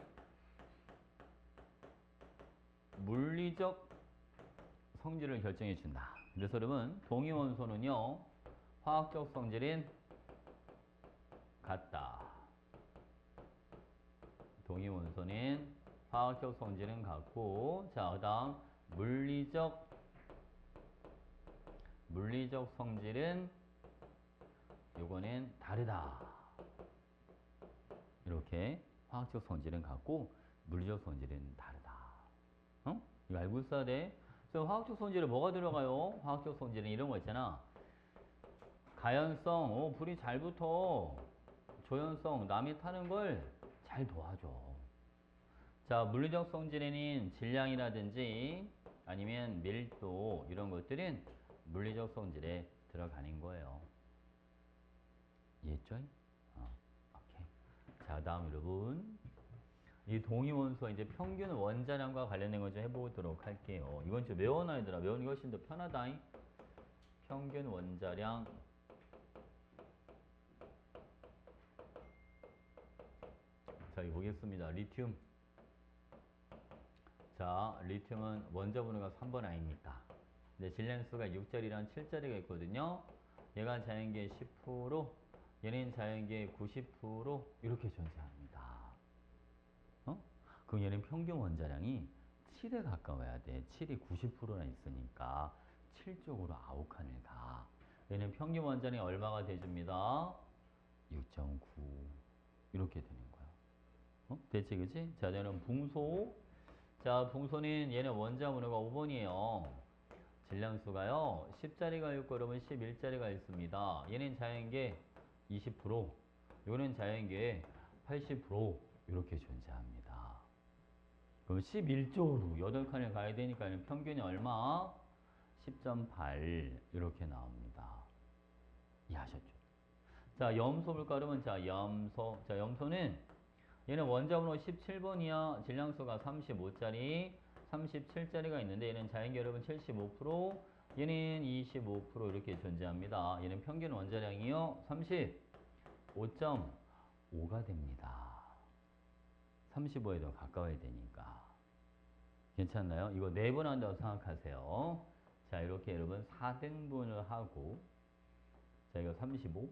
물리적 성질을 결정해 준다. 그래서 여러분, 동위원소는요 화학적 성질인 같다. 동위원소는 화학적 성질은 같고, 자, 그 다음 물리적 성질은 요거는 다르다. 이렇게 화학적 성질은 같고 물리적 성질은 다르다. 어? 이거 알고 있어야 돼. 그래서 화학적 성질에 뭐가 들어가요? 화학적 성질은 이런 거 있잖아. 가연성, 불이 잘 붙어. 조연성, 남이 타는 걸 잘 도와줘. 자, 물리적 성질에는 질량이라든지 아니면 밀도 이런 것들은 물리적 성질에 들어가는 거예요. 이해했죠? 오케이. 자, 다음 여러분. 이 동위원소 이제 평균 원자량과 관련된 거 좀 해보도록 할게요. 이건 좀 외워놔야 되나? 외우는 게 훨씬 더 편하다. 평균 원자량. 자, 여기 보겠습니다. 리튬. 자, 리튬은 원자 번호가 3번 아닙니까? 근데 질량수가 6짜리랑 7짜리가 있거든요. 얘가 자연계의 10%, 얘는 자연계의 90% 이렇게 존재합니다. 어? 그럼 얘는 평균 원자량이 7에 가까워야 돼. 7이 90%나 있으니까 7쪽으로 아웃칸을 가. 얘는 평균 원자량이 얼마가 돼줍니다? 6.9 이렇게 되는 거야. 대체 그지? 자, 얘는 붕소. 자, 붕소는 얘는 원자 번호가 5번이에요. 질량수가요 10짜리가 있고 그러면 11짜리가 있습니다. 얘는 자연계 20%, 요는 자연계 80% 이렇게 존재합니다. 그럼 11쪽으로 8칸을 가야 되니까 평균이 얼마? 10.8 이렇게 나옵니다. 이해하셨죠? 자, 염소 볼까 그러면 자, 염소. 자, 염소는 얘는 원자번호 17번이야. 질량수가 35짜리, 37짜리가 있는데 얘는 자연계 여러분 75%, 얘는 25% 이렇게 존재합니다. 얘는 평균 원자량이요 35.5가 됩니다. 35에 더 가까워야 되니까. 괜찮나요? 이거 4번 한다고 생각하세요. 자, 이렇게 여러분 4등분을 하고, 자, 이거 35,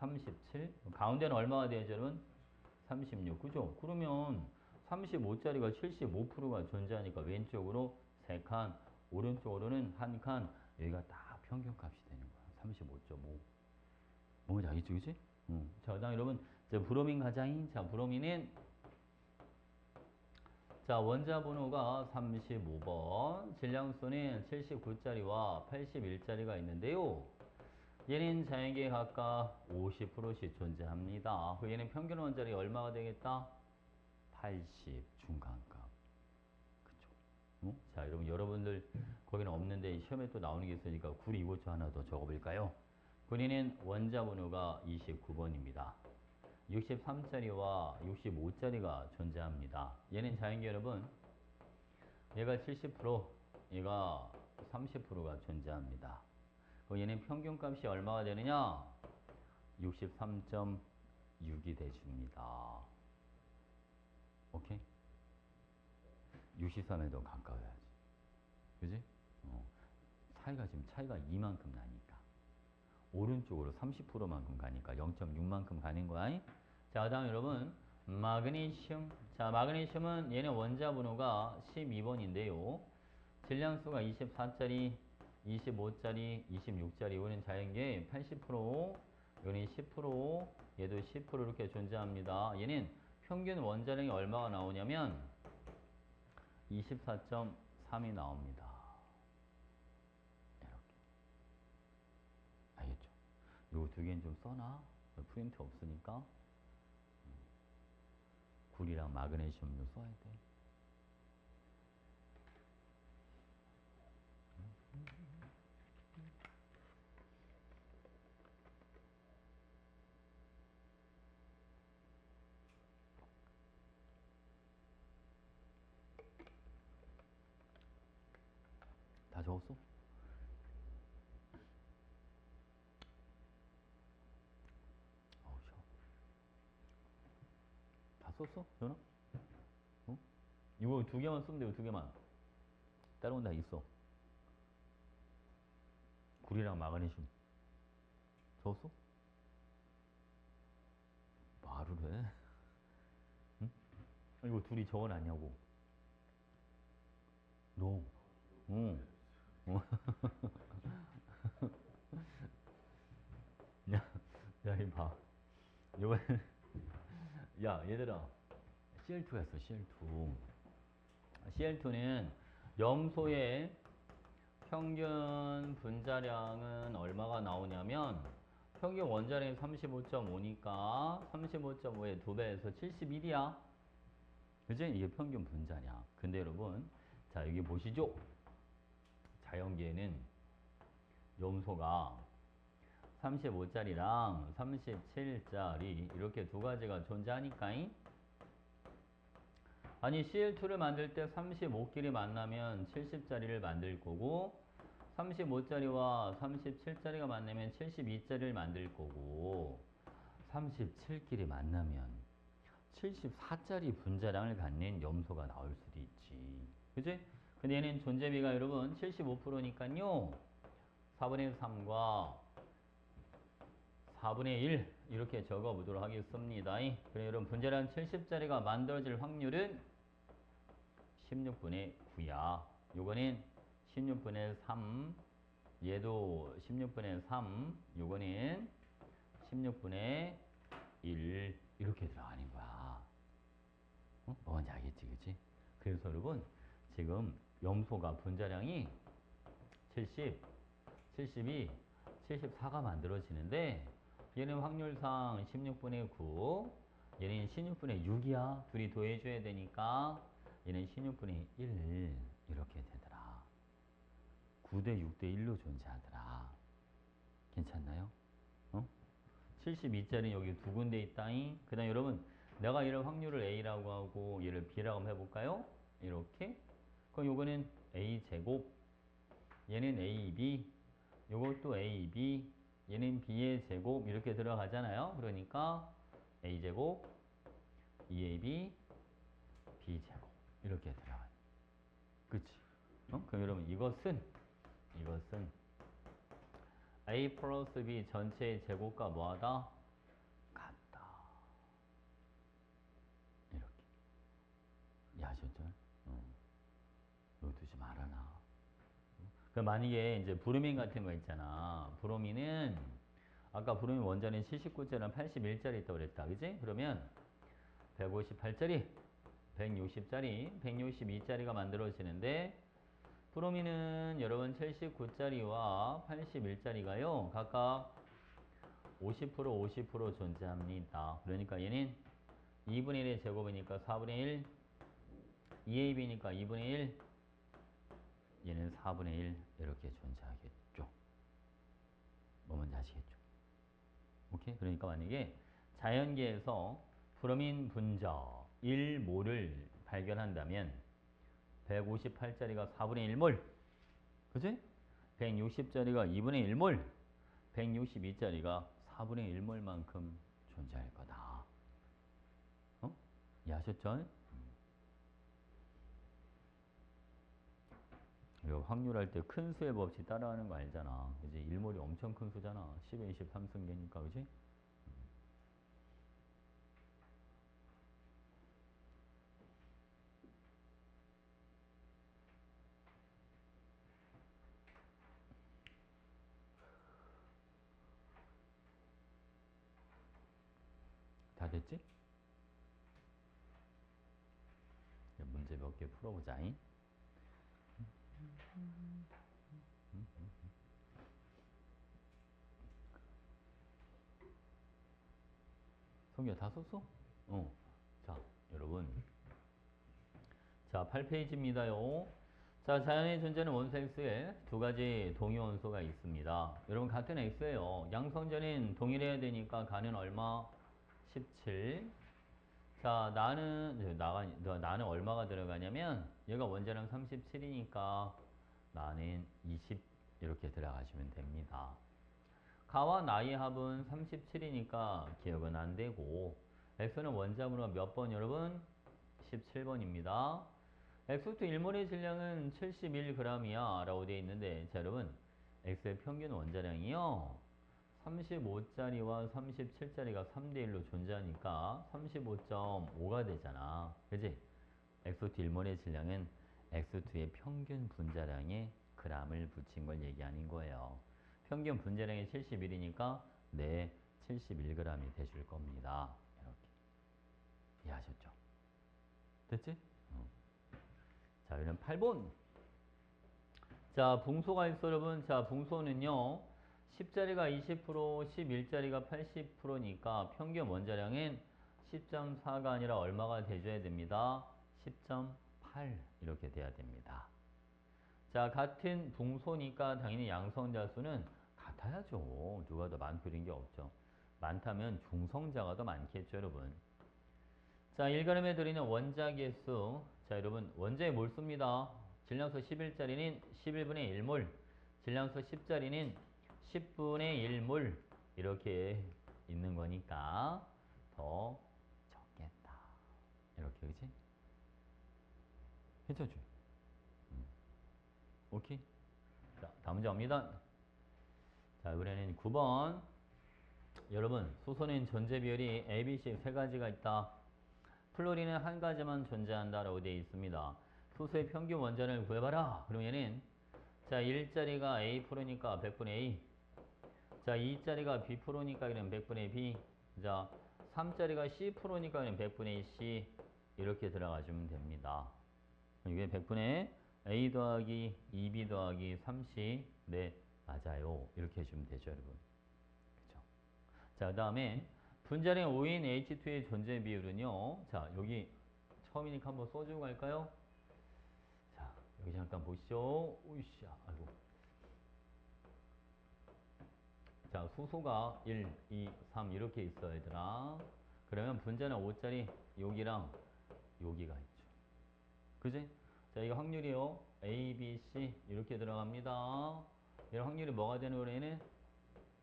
37, 가운데는 얼마가 되죠, 여러분? 36, 그죠? 그러면 35짜리가 75%가 존재하니까 왼쪽으로 3칸, 오른쪽으로는 1칸, 여기가 다 평균값이 되는 거야. 35.5. 뭔지 알겠죠, 그치? 자, 그 다음 여러분, 이제 브로민 가자잉. 자, 브로민은, 자, 원자 번호가 35번, 질량수는 79짜리와 81짜리가 있는데요. 얘는 자연계에 각각 50%씩 존재합니다. 얘는 평균 원자력이 얼마가 되겠다? 80 중간값. 그쵸? 자, 여러분들 거기는 없는데 시험에 또 나오는 게 있으니까 구리 이고초 하나 더 적어볼까요? 구리는 원자 번호가 29번입니다. 63짜리와 65짜리가 존재합니다. 얘는 자연계 여러분, 얘가 70%, 얘가 30%가 존재합니다. 얘는 평균값이 얼마가 되느냐? 63.6이 돼줍니다. 오케이? 63에 더 가까워야지. 그지? 차이가 이만큼 나니까. 오른쪽으로 30%만큼 가니까 0.6만큼 가는 거야. 자, 그 다음 여러분, 마그네슘. 자, 마그네슘은 얘는 원자 번호가 12번인데요. 질량수가 24짜리, 25짜리, 26짜리. 이거는 자연계 80%, 여기는 10%, 얘도 10% 이렇게 존재합니다. 얘는 평균 원자량이 얼마가 나오냐면 24.3이 나옵니다. 이렇게. 알겠죠? 요 두 개는 좀 써놔. 프린트 없으니까. 굴이랑 마그네슘도 써야 돼. 다 적었어? 어우, 쉬워. 다 썼어? 연아? 어? 이거 두 개만 쓰면 돼요, 두 개만. 다른 건 다 있어. 굴이랑 마그네슘. 적었어? 말을 해? 응? 이거 둘이 적어놨냐고. 너. 응. 어. 야, 야, 이봐. 이번에, 야, 얘들아. CL2가 있어, CL2. CL2는 염소의 평균 분자량은 얼마가 나오냐면, 평균 원자량이 35.5니까 35.5의 2배에서 71이야. 그지? 이게 평균 분자량. 근데 여러분, 자, 여기 보시죠. 자연계에는 염소가 35짜리랑 37짜리 이렇게 두 가지가 존재하니까잉. 아니 CL2를 만들 때 35끼리 만나면 70짜리를 만들 거고 35짜리와 37짜리가 만나면 72짜리를 만들 거고 37끼리 만나면 74짜리 분자량을 갖는 염소가 나올 수도 있지. 그지? 근데 얘는 존재비가 여러분 75%니까요. 4분의 3과 4분의 1 이렇게 적어보도록 하겠습니다. 그래 여러분 분자량 70짜리가 만들어질 확률은 16분의 9야. 요거는 16분의 3 얘도 16분의 3 요거는 16분의 1 이렇게 들어가는 거야. 어? 뭔지 알겠지 그치? 그래서 여러분 지금 염소가 분자량이 70, 72, 74가 만들어지는데 얘는 확률상 16분의 9 얘는 16분의 6이야. 둘이 더해줘야 되니까 얘는 16분의 1 이렇게 되더라. 9대 6대 1로 존재하더라. 괜찮나요? 어? 72짜리 여기 두 군데 있다잉. 그 다음 여러분 내가 이런 확률을 A라고 하고 얘를 B라고 한번 해볼까요? 이렇게 그럼 요거는 A제곱 얘는 AB 요것도 AB 얘는 B의 제곱 이렇게 들어가잖아요. 그러니까 A제곱 2AB B제곱 이렇게 들어가요. 그치? 어? 그럼 여러분 이것은 A 플러스 B 전체의 제곱과 뭐하다? 같다. 이렇게. 이해하셨죠? 이거 두지 말아놔. 그 만약에 이제 브로민 같은 거 있잖아. 브로민은 아까 브로민 원자는 79짜리랑 81짜리 있다고 그랬다. 그지? 그러면 158짜리, 160짜리, 162짜리가 만들어지는데 브로민은 여러분 79짜리와 81짜리가요. 각각 50% 50% 존재합니다. 그러니까 얘는 2분의 1의 제곱이니까 4분의 1, 2AB니까 2분의 1, 얘는 4분의 1 이렇게 존재하겠죠. 뭐 뭔지 아시겠죠? 오케이? 그러니까 만약에 자연계에서 브로민 분자 1몰을 발견한다면 158짜리가 4분의 1몰, 그치? 160짜리가 2분의 1몰, 162짜리가 4분의 1몰만큼 존재할 거다. 어? 이해하셨죠? 이거 확률할 때 큰 수의 법칙 따라하는 거 알잖아. 이제 1몰이 엄청 큰 수잖아. 10에 23승계니까, 그지? 다 됐지? 문제 몇 개 풀어보자잉. 성규야 다 썼어? 어. 자, 여러분. 자, 8페이지입니다요. 자, 자연의 존재는 원소 X에 두 가지 동위 원소가 있습니다. 여러분 같은 X예요. 양성자는 동일해야 되니까 가는 얼마? 17. 자, 나는 얼마가 들어가냐면 얘가 원자량 37이니까 나는 20 이렇게 들어가시면 됩니다. 가와 나의 합은 37이니까 기억은 안 되고 X는 원자번호가 몇 번 여러분? 17번입니다. X2 일몰의 질량은 71g이야 라고 되어 있는데 자 여러분 X의 평균 원자량이요 35짜리와 37짜리가 3대1로 존재하니까 35.5가 되잖아. 그지? X2 일몰의 질량은 X2의 평균 분자량에 g을 붙인 걸 얘기하는 거예요. 평균 분자량이 71이니까 네 71g이 되실 겁니다. 이렇게 이해하셨죠? 됐지? 자, 여기는 8번. 자, 붕소가 있어, 여러분. 자, 붕소는요. 10짜리가 20%, 11짜리가 80%니까 평균 원자량은 10.4가 아니라 얼마가 돼줘야 됩니다. 10.8 이렇게 돼야 됩니다. 자, 같은 붕소니까 당연히 양성자 수는 같아야죠. 누가 더 많고 이런 게 없죠. 많다면 중성자가 더 많겠죠, 여러분. 자, 1g에 들어있는 원자 개수. 자, 여러분, 원자의 몰수입니다. 질량수 11짜리는 11분의 1몰, 질량수 10짜리는 10분의 1몰 이렇게 있는 거니까 더 적겠다. 이렇게, 그치? 괜찮죠? 오케이? 자, 다음 문제 갑니다. 자, 이번에는 9번. 여러분, 수소는 전체 비율이 A, B, C 세 가지가 있다. 플로린은 한 가지만 존재한다라고 되어 있습니다. 수소의 평균 원자를 구해봐라. 그러면 얘는 자 1짜리가 A%니까 100분의 A. 자 2짜리가 B%니까 그냥 100분의 B. 자 3짜리가 C%니까 그냥 100분의 C. 이렇게 들어가주면 됩니다. 이게 100분의 A 더하기 2B 더하기 3C. 네 맞아요. 이렇게 해주면 되죠 여러분. 그죠? 자 그 다음에 분자량 5인 H2의 존재 비율은요. 자 여기 처음이니까 한번 써주고 갈까요? 자 여기 잠깐 보시죠. 오이씨 아이고. 자, 수소가 1, 2, 3 이렇게 있어 얘들아. 그러면 분자는 5짜리 여기랑 여기가 있죠. 그지? 자, 이거 확률이요. A, B, C 이렇게 들어갑니다. 이런 확률이 뭐가 되는 거래는?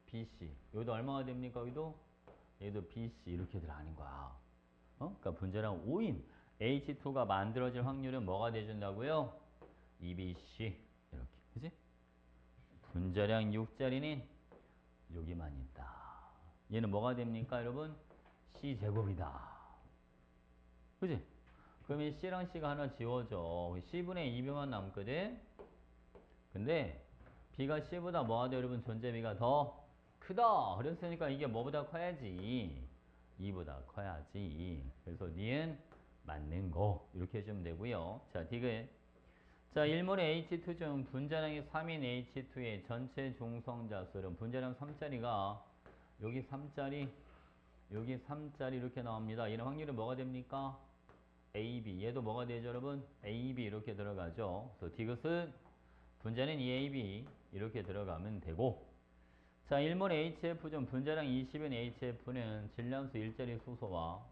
B, C. 여기도 얼마가 됩니까? 여기도 B, C 이렇게 들어가는 거야. 그러니까 분자량 5인 H2가 만들어질 확률은 뭐가 돼준다고요? 2BC 이렇게. 그지? 분자량 6짜리는 여기만 있다. 얘는 뭐가 됩니까, 여러분? C제곱이다. 그지? 그러면 C랑 C가 하나 지워져. C분의 2B만 남거든? 근데 B가 C보다 뭐가 돼, 여러분? 존재 B가 더 크다. 그랬으니까 이게 뭐보다 커야지? 2보다 커야지. 그래서 니은 맞는 거. 이렇게 해주면 되고요. 자, 디귿. 자, 1몰의 H2 중 분자량이 3인 H2의 전체 중성자 수는 분자량 3짜리가 여기 3짜리, 여기 3짜리 이렇게 나옵니다. 얘는 확률이 뭐가 됩니까? AB. 얘도 뭐가 되죠, 여러분? AB 이렇게 들어가죠. 그래서 디귿은 분자는 EAB 이렇게 들어가면 되고 자, 1몰 HF 중 분자량 20인 HF는 질량수 1짜리 수소와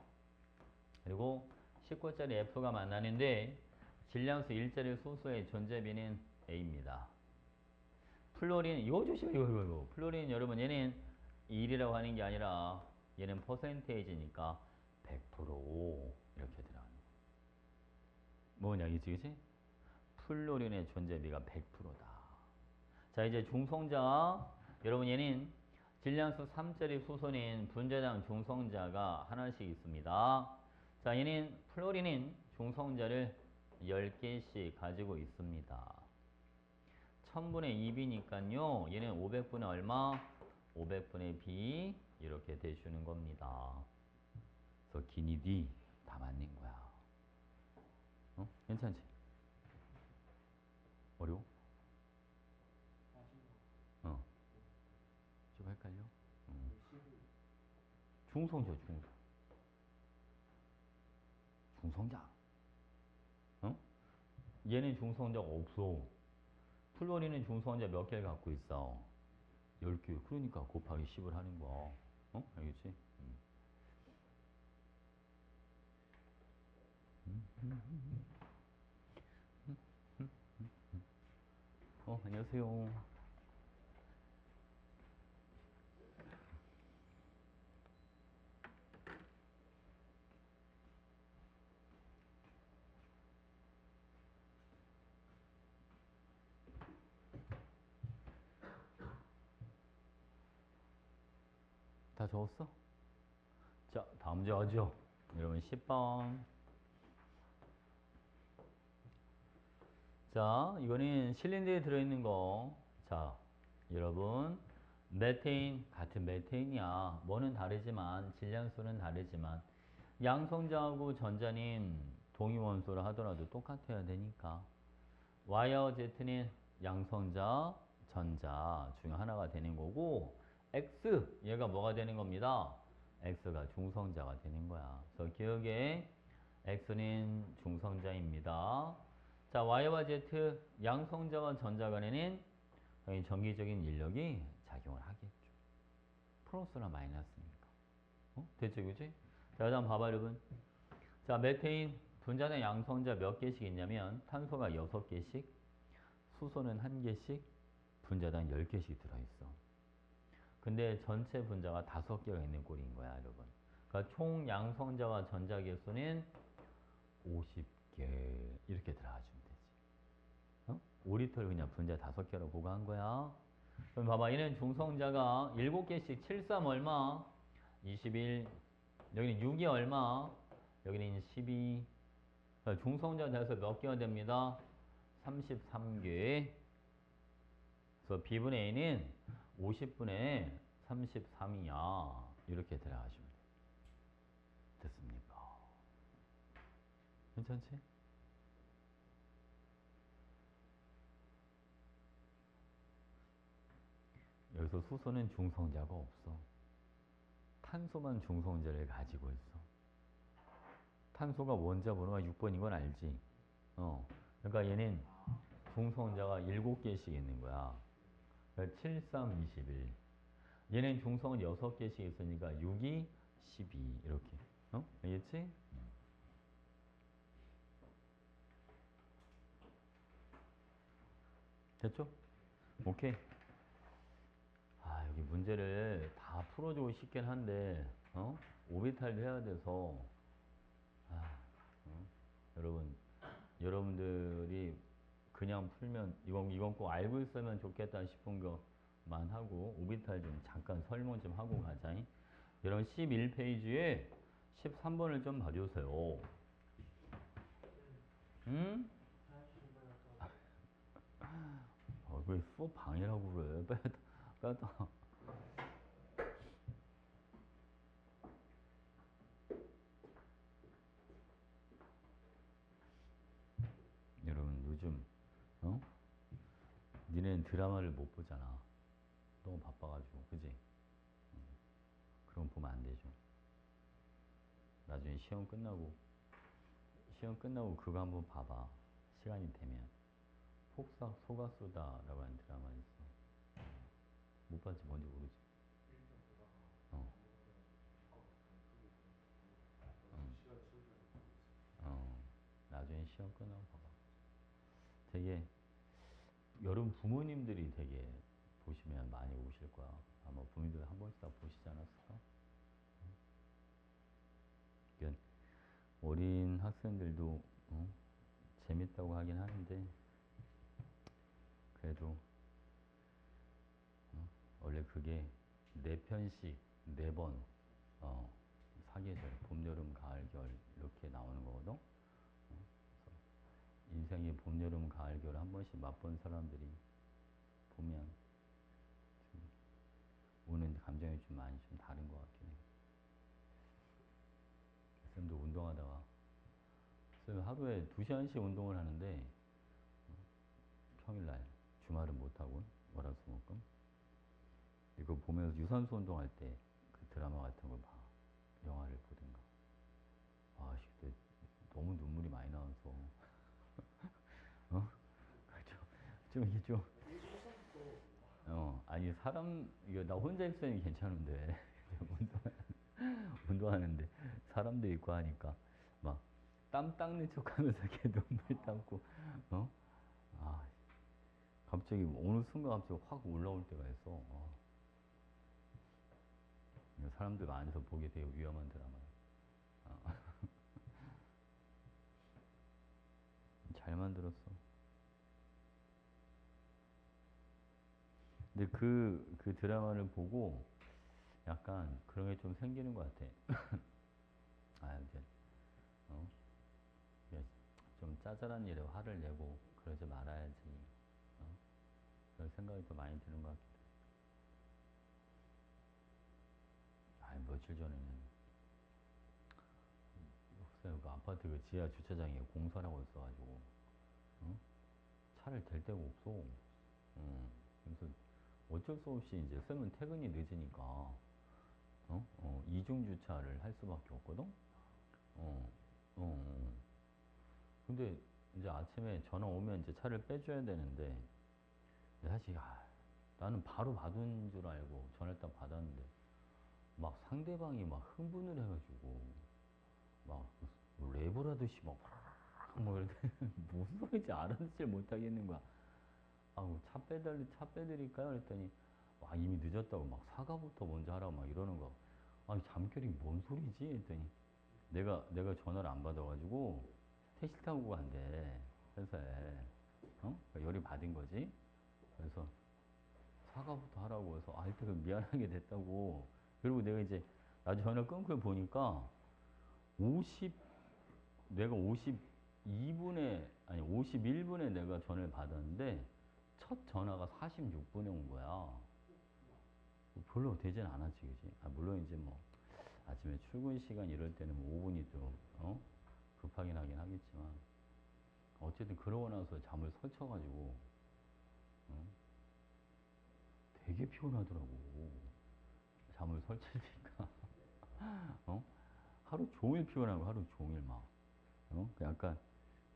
그리고 19짜리 F가 만나는데 질량수 1짜리 수소의 존재비는 A입니다. 플로린, 이거 조심해, 이거. 플로린 여러분, 얘는 1이라고 하는 게 아니라 얘는 퍼센테이지니까 100% 이렇게 들어가는 거야. 뭐냐, 그치? 플로린의 존재비가 100%다. 자, 이제 중성자. 여러분, 얘는 질량수 3짜리 수소는 분자량 중성자가 하나씩 있습니다. 자, 얘는 플로린은 중성자를 10개씩 가지고 있습니다. 1000분의 2B니까요. 얘는 500분의 얼마? 500분의 B 이렇게 되시는 겁니다. 그래서 기니 D 다 맞는 거야. 어? 괜찮지? 어려워? 어. 좀 헷갈려? 중성자, 중성자. 어? 얘는 중성자가 없어. 플로린은 중성자 몇 개를 갖고 있어? 10개. 그러니까 곱하기 10을 하는 거야. 어? 알겠지? 안녕하세요. 다 적었어? 자, 다음 문제 가죠. 여러분 10번. 자, 이거는 실린더에 들어있는 거. 자, 여러분 메테인 같은 메테인이야. 뭐는 다르지만 질량수는 다르지만 양성자하고 전자는 동위원소를 하더라도 똑같아야 되니까 Y와 Z는 양성자, 전자 중 하나가 되는 거고 X 얘가 뭐가 되는 겁니다. X가 중성자가 되는 거야. 그래서 기억에 X는 중성자입니다. 자, Y와 Z 양성자와 전자 간에는 당연히 전기적인 인력이 작용을 하겠죠. 플러스나 마이너스니까. 됐죠, 그지? 자, 다음 봐봐, 여러분. 자, 메테인 분자된 양성자 몇 개씩 있냐면 탄소가 6개씩, 수소는 1개씩, 분자당 10개씩 들어있어. 근데 전체 분자가 5개가 있는 꼴인 거야, 여러분. 그러니까 총 양성자와 전자 개수는 50개 이렇게 들어가주면 되지. 5리터를 그냥 분자 5개로 보고 한 거야. 그럼 봐봐, 얘는 중성자가 7개씩 7, 3 얼마? 21. 여기는 6이 얼마? 여기는 12. 중성자 돼서 몇 개가 됩니다? 33개. 그래서 B분의 A는 50분의 33이야. 이렇게 들어가시면 돼. 됐습니까? 괜찮지? 여기서 수소는 중성자가 없어. 탄소만 중성자를 가지고 있어. 탄소가 원자 번호가 6번인 건 알지? 그러니까 얘는 중성자가 7개씩 있는 거야. 그러니까 7, 3, 21. 얘는 중성은 6개씩 있으니까 6, 2, 12 이렇게. 알겠지? 됐죠? 오케이. 아, 여기 문제를 다 풀어주고 싶긴 한데, 오비탈도 해야 돼서, 아, 여러분, 여러분들이 그냥 풀면, 이건 꼭 알고 있으면 좋겠다 싶은 것만 하고, 오비탈 좀 잠깐 설명 좀 하고 가자. 여러분, 11페이지에 13번을 좀 봐주세요. 응? 왜 수업 방해라고 그래? 빨리 여러분, 요즘, 어? 니네는 드라마를 못 보잖아. 너무 바빠가지고, 그지? 그럼 보면 안 되죠. 나중에 시험 끝나고 그거 한번 봐봐. 시간이 되면. 폭삭 속았수다라고 하는 드라마 있어. 못 봤지, 뭔지 모르지. 어, 어. 나중에 시험 끝나고 봐봐. 되게, 여름 부모님들이 되게 보시면 많이 오실 거야. 아마 부모님들 한 번씩 다 보시지 않았을까? 그러니까 어린 학생들도 재밌다고 하긴 하는데 그래도 원래 그게 4편씩 4번 사계절 봄, 여름, 가을, 겨울 이렇게 나오는 거거든. 인생의 봄, 여름, 가을, 겨울 한 번씩 맛본 사람들이 보면 좀 오는 감정이 좀 많이 좀 다른 것 같긴 해. 쌤도 운동하다가 쌤 하루에 2시간씩 운동을 하는데 평일날 주말은 못하고 월화수목금 이거 보면서 유산소 운동할 때 그 드라마 같은 걸 봐. 영화를 보든가. 아, 그때 너무 눈물이 많이 나와서 어? 좀 이게 좀 아니 사람 이거 나 혼자 있으면 괜찮은데 운동하는데 사람도 있고 하니까 막 땀 닦는 척하면서 이렇게 눈물 담고 어? 아, 갑자기 어느 순간 갑자기 확 올라올 때가 있어. 사람들 안에서 보게 되게 위험한 드라마야. 잘 만들었어. 근데 그 드라마를 보고 약간 그런 게 좀 생기는 것 같아. 아, 이제, 어? 이제 좀 짜잘한 일에 화를 내고 그러지 말아야지. 어? 그런 생각이 더 많이 드는 것 같기도 해. 아, 며칠 전에는 글쎄요, 그 아파트 그 지하 주차장에 공사라고 있어가지고 어? 차를 댈 데가 없어. 그래서 어쩔 수 없이 이제 쌤은 퇴근이 늦으니까 이중 주차를 할 수밖에 없거든. 어, 어. 근데 이제 아침에 전화 오면 이제 차를 빼줘야 되는데 사실 나는 바로 받은 줄 알고 전화를 딱 받았는데 막 상대방이 막 흥분을 해가지고 막 랩을 하듯이 막 이렇게 무슨 소리인지 알아듣질 못하겠는 거야. 아우 차 빼드릴까요? 그랬더니 와 이미 늦었다고 막 사과부터 먼저 하라고 막 이러는 거. 아니 잠결이 뭔 소리지? 했더니 내가 전화를 안 받아가지고 택시 타고 간대 회사에. 그러니까 열이 받은 거지. 그래서 사과부터 하라고 해서 일단 미안하게 됐다고. 그리고 내가 이제 나중에 전화 끊고 보니까 50 내가 52분에 아니 51분에 내가 전화를 받았는데 첫 전화가 46분에 온 거야. 별로 되진 않았지, 그지? 물론 이제 뭐 아침에 출근 시간 이럴 때는 뭐 5분이 좀 급하긴 하긴 하겠지만 어쨌든 그러고 나서 잠을 설쳐가지고 어? 되게 피곤하더라고. 잠을 설치니까 어? 하루 종일 피곤하고 하루 종일 막 그 약간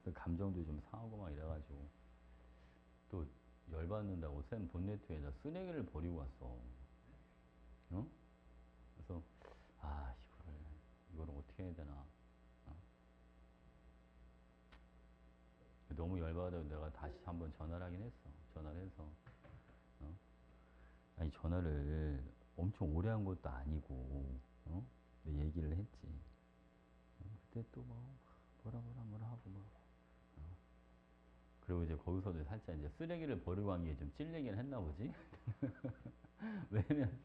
그 감정도 좀 상하고 막 이래가지고 또 열받는다고 쌤 본네트에다 쓰레기를 버리고 왔어. 어? 그래서 씨발 이걸 어떻게 해야 되나. 어? 너무 열받아서 내가 다시 한번 전화를 하긴 했어. 전화를 해서 어? 아니 전화를 엄청 오래 한 것도 아니고 근데 얘기를 했지. 그때 또 뭐라 하고 막 그리고 이제 거기서도 살짝 이제 쓰레기를 버리고 한 게 좀 찔리긴 했나 보지. 왜냐면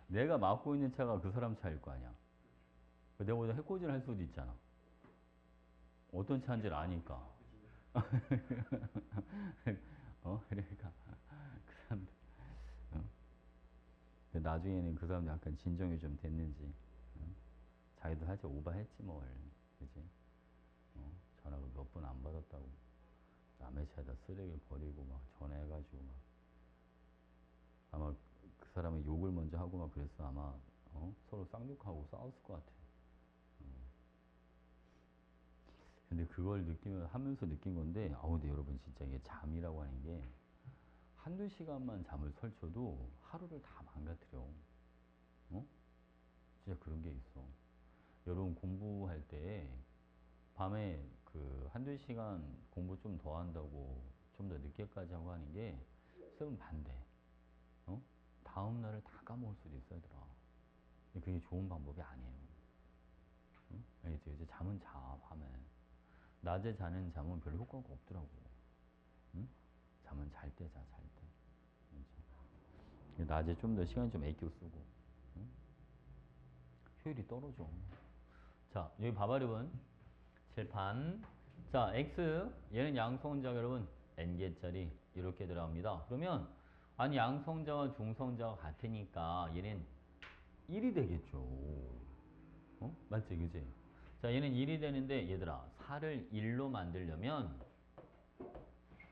내가 맡고 있는 차가 그 사람 차일 거 아니야. 내가 보다 해코지를 할 수도 있잖아. 어떤 차인지를 아니까. 그러니까 그 사람 어? 나중에는 그 사람 약간 진정이 좀 됐는지 자기도 살짝 오버했지 뭘. 그지? 전화가 몇 번 안 받았다고 남의 차에다 쓰레기 버리고 막 전화해가지고 막 아마 그 사람은 욕을 먼저 하고 막 그랬어. 아마 서로 쌍욕하고 싸웠을 것 같아. 근데 그걸 하면서 느낀 건데 근데 여러분 진짜 이게 잠이라고 하는 게 한두 시간만 잠을 설쳐도 하루를 다 망가뜨려. 어? 진짜 그런 게 있어. 여러분 공부할 때 밤에 그 한두 시간 공부 좀 더 한다고 좀 더 늦게까지 하고 하는 게 쌤은 반대. 어? 다음 날을 다 까먹을 수도 있어, 얘들아. 그게 좋은 방법이 아니에요. 응? 알겠지? 이제 잠은 자, 밤에. 낮에 자는 잠은 별 효과가 없더라고. 응? 잠은 잘 때 자, 잘 때. 알지? 낮에 좀 더 시간 좀 애껴 쓰고. 응? 효율이 떨어져. 자, 여기 봐봐, 여러분. 칠판. 자, x. 얘는 양성자, 여러분. n개짜리. 이렇게 들어갑니다. 그러면, 아니, 양성자와 중성자가 같으니까 얘는 1이 되겠죠. 맞지, 그지? 자, 얘는 1이 되는데 얘들아 4를 1로 만들려면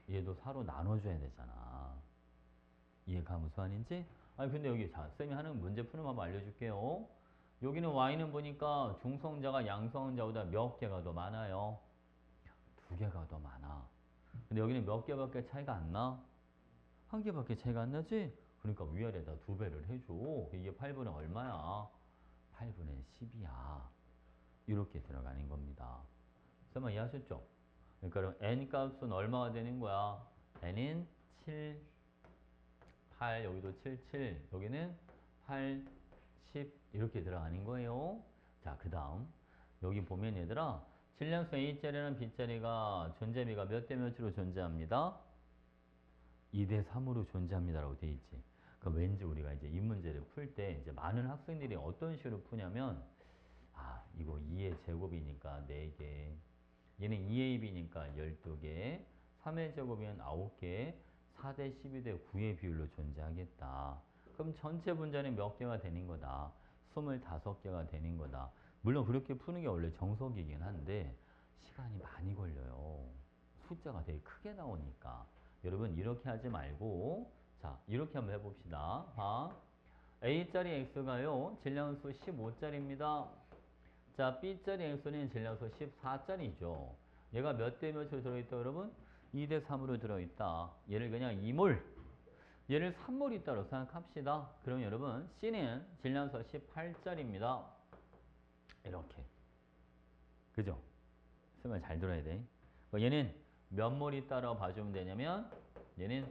얘도 4로 나눠줘야 되잖아. 이해가 무슨 말인지? 아니 근데 여기 자 쌤이 하는 문제 푸는 방법 알려줄게요. 여기는 y는 보니까 중성자가 양성자보다 몇 개가 더 많아요? 2개가 더 많아. 근데 여기는 몇 개밖에 차이가 안 나? 1개밖에 차이가 안 나지? 그러니까 위아래다 2배를 해줘. 이게 8분의 얼마야? 8분의 10이야. 이렇게 들어가는 겁니다. 쌤아 이해하셨죠? 그러니까 그럼 n 값은 얼마가 되는 거야? n은 7, 8, 여기도 7, 7, 여기는 8, 10 이렇게 들어가는 거예요. 자, 그 다음 여기 보면 얘들아 질량수 A자리랑 B자리가 존재비가 몇 대 몇으로 존재합니다? 2대 3으로 존재합니다라고 돼 있지. 그럼 왠지 우리가 이제 이 문제를 풀 때 이제 많은 학생들이 어떤 식으로 푸냐면 아, 이거 2의 제곱이니까 4개. 얘는 2AB니까 12개. 3의 제곱이면 9개. 4대 12대 9의 비율로 존재하겠다. 그럼 전체 분자는 몇 개가 되는 거다? 25개가 되는 거다. 물론 그렇게 푸는 게 원래 정석이긴 한데 시간이 많이 걸려요. 숫자가 되게 크게 나오니까. 여러분 이렇게 하지 말고 자 이렇게 한번 해봅시다. 봐. A짜리 X가요. 질량수 15짜리입니다. 자, B짜리 X는 질량수 14짜리죠. 얘가 몇 대 몇으로 들어있다, 여러분? 2대 3으로 들어있다. 얘를 그냥 2몰, 얘를 3몰 있다고 생각합시다. 그럼 여러분, C는 질량수 18짜리입니다. 이렇게. 그죠? 쓰면 잘 들어야 돼. 얘는 몇 몰 있다라고 봐주면 되냐면, 얘는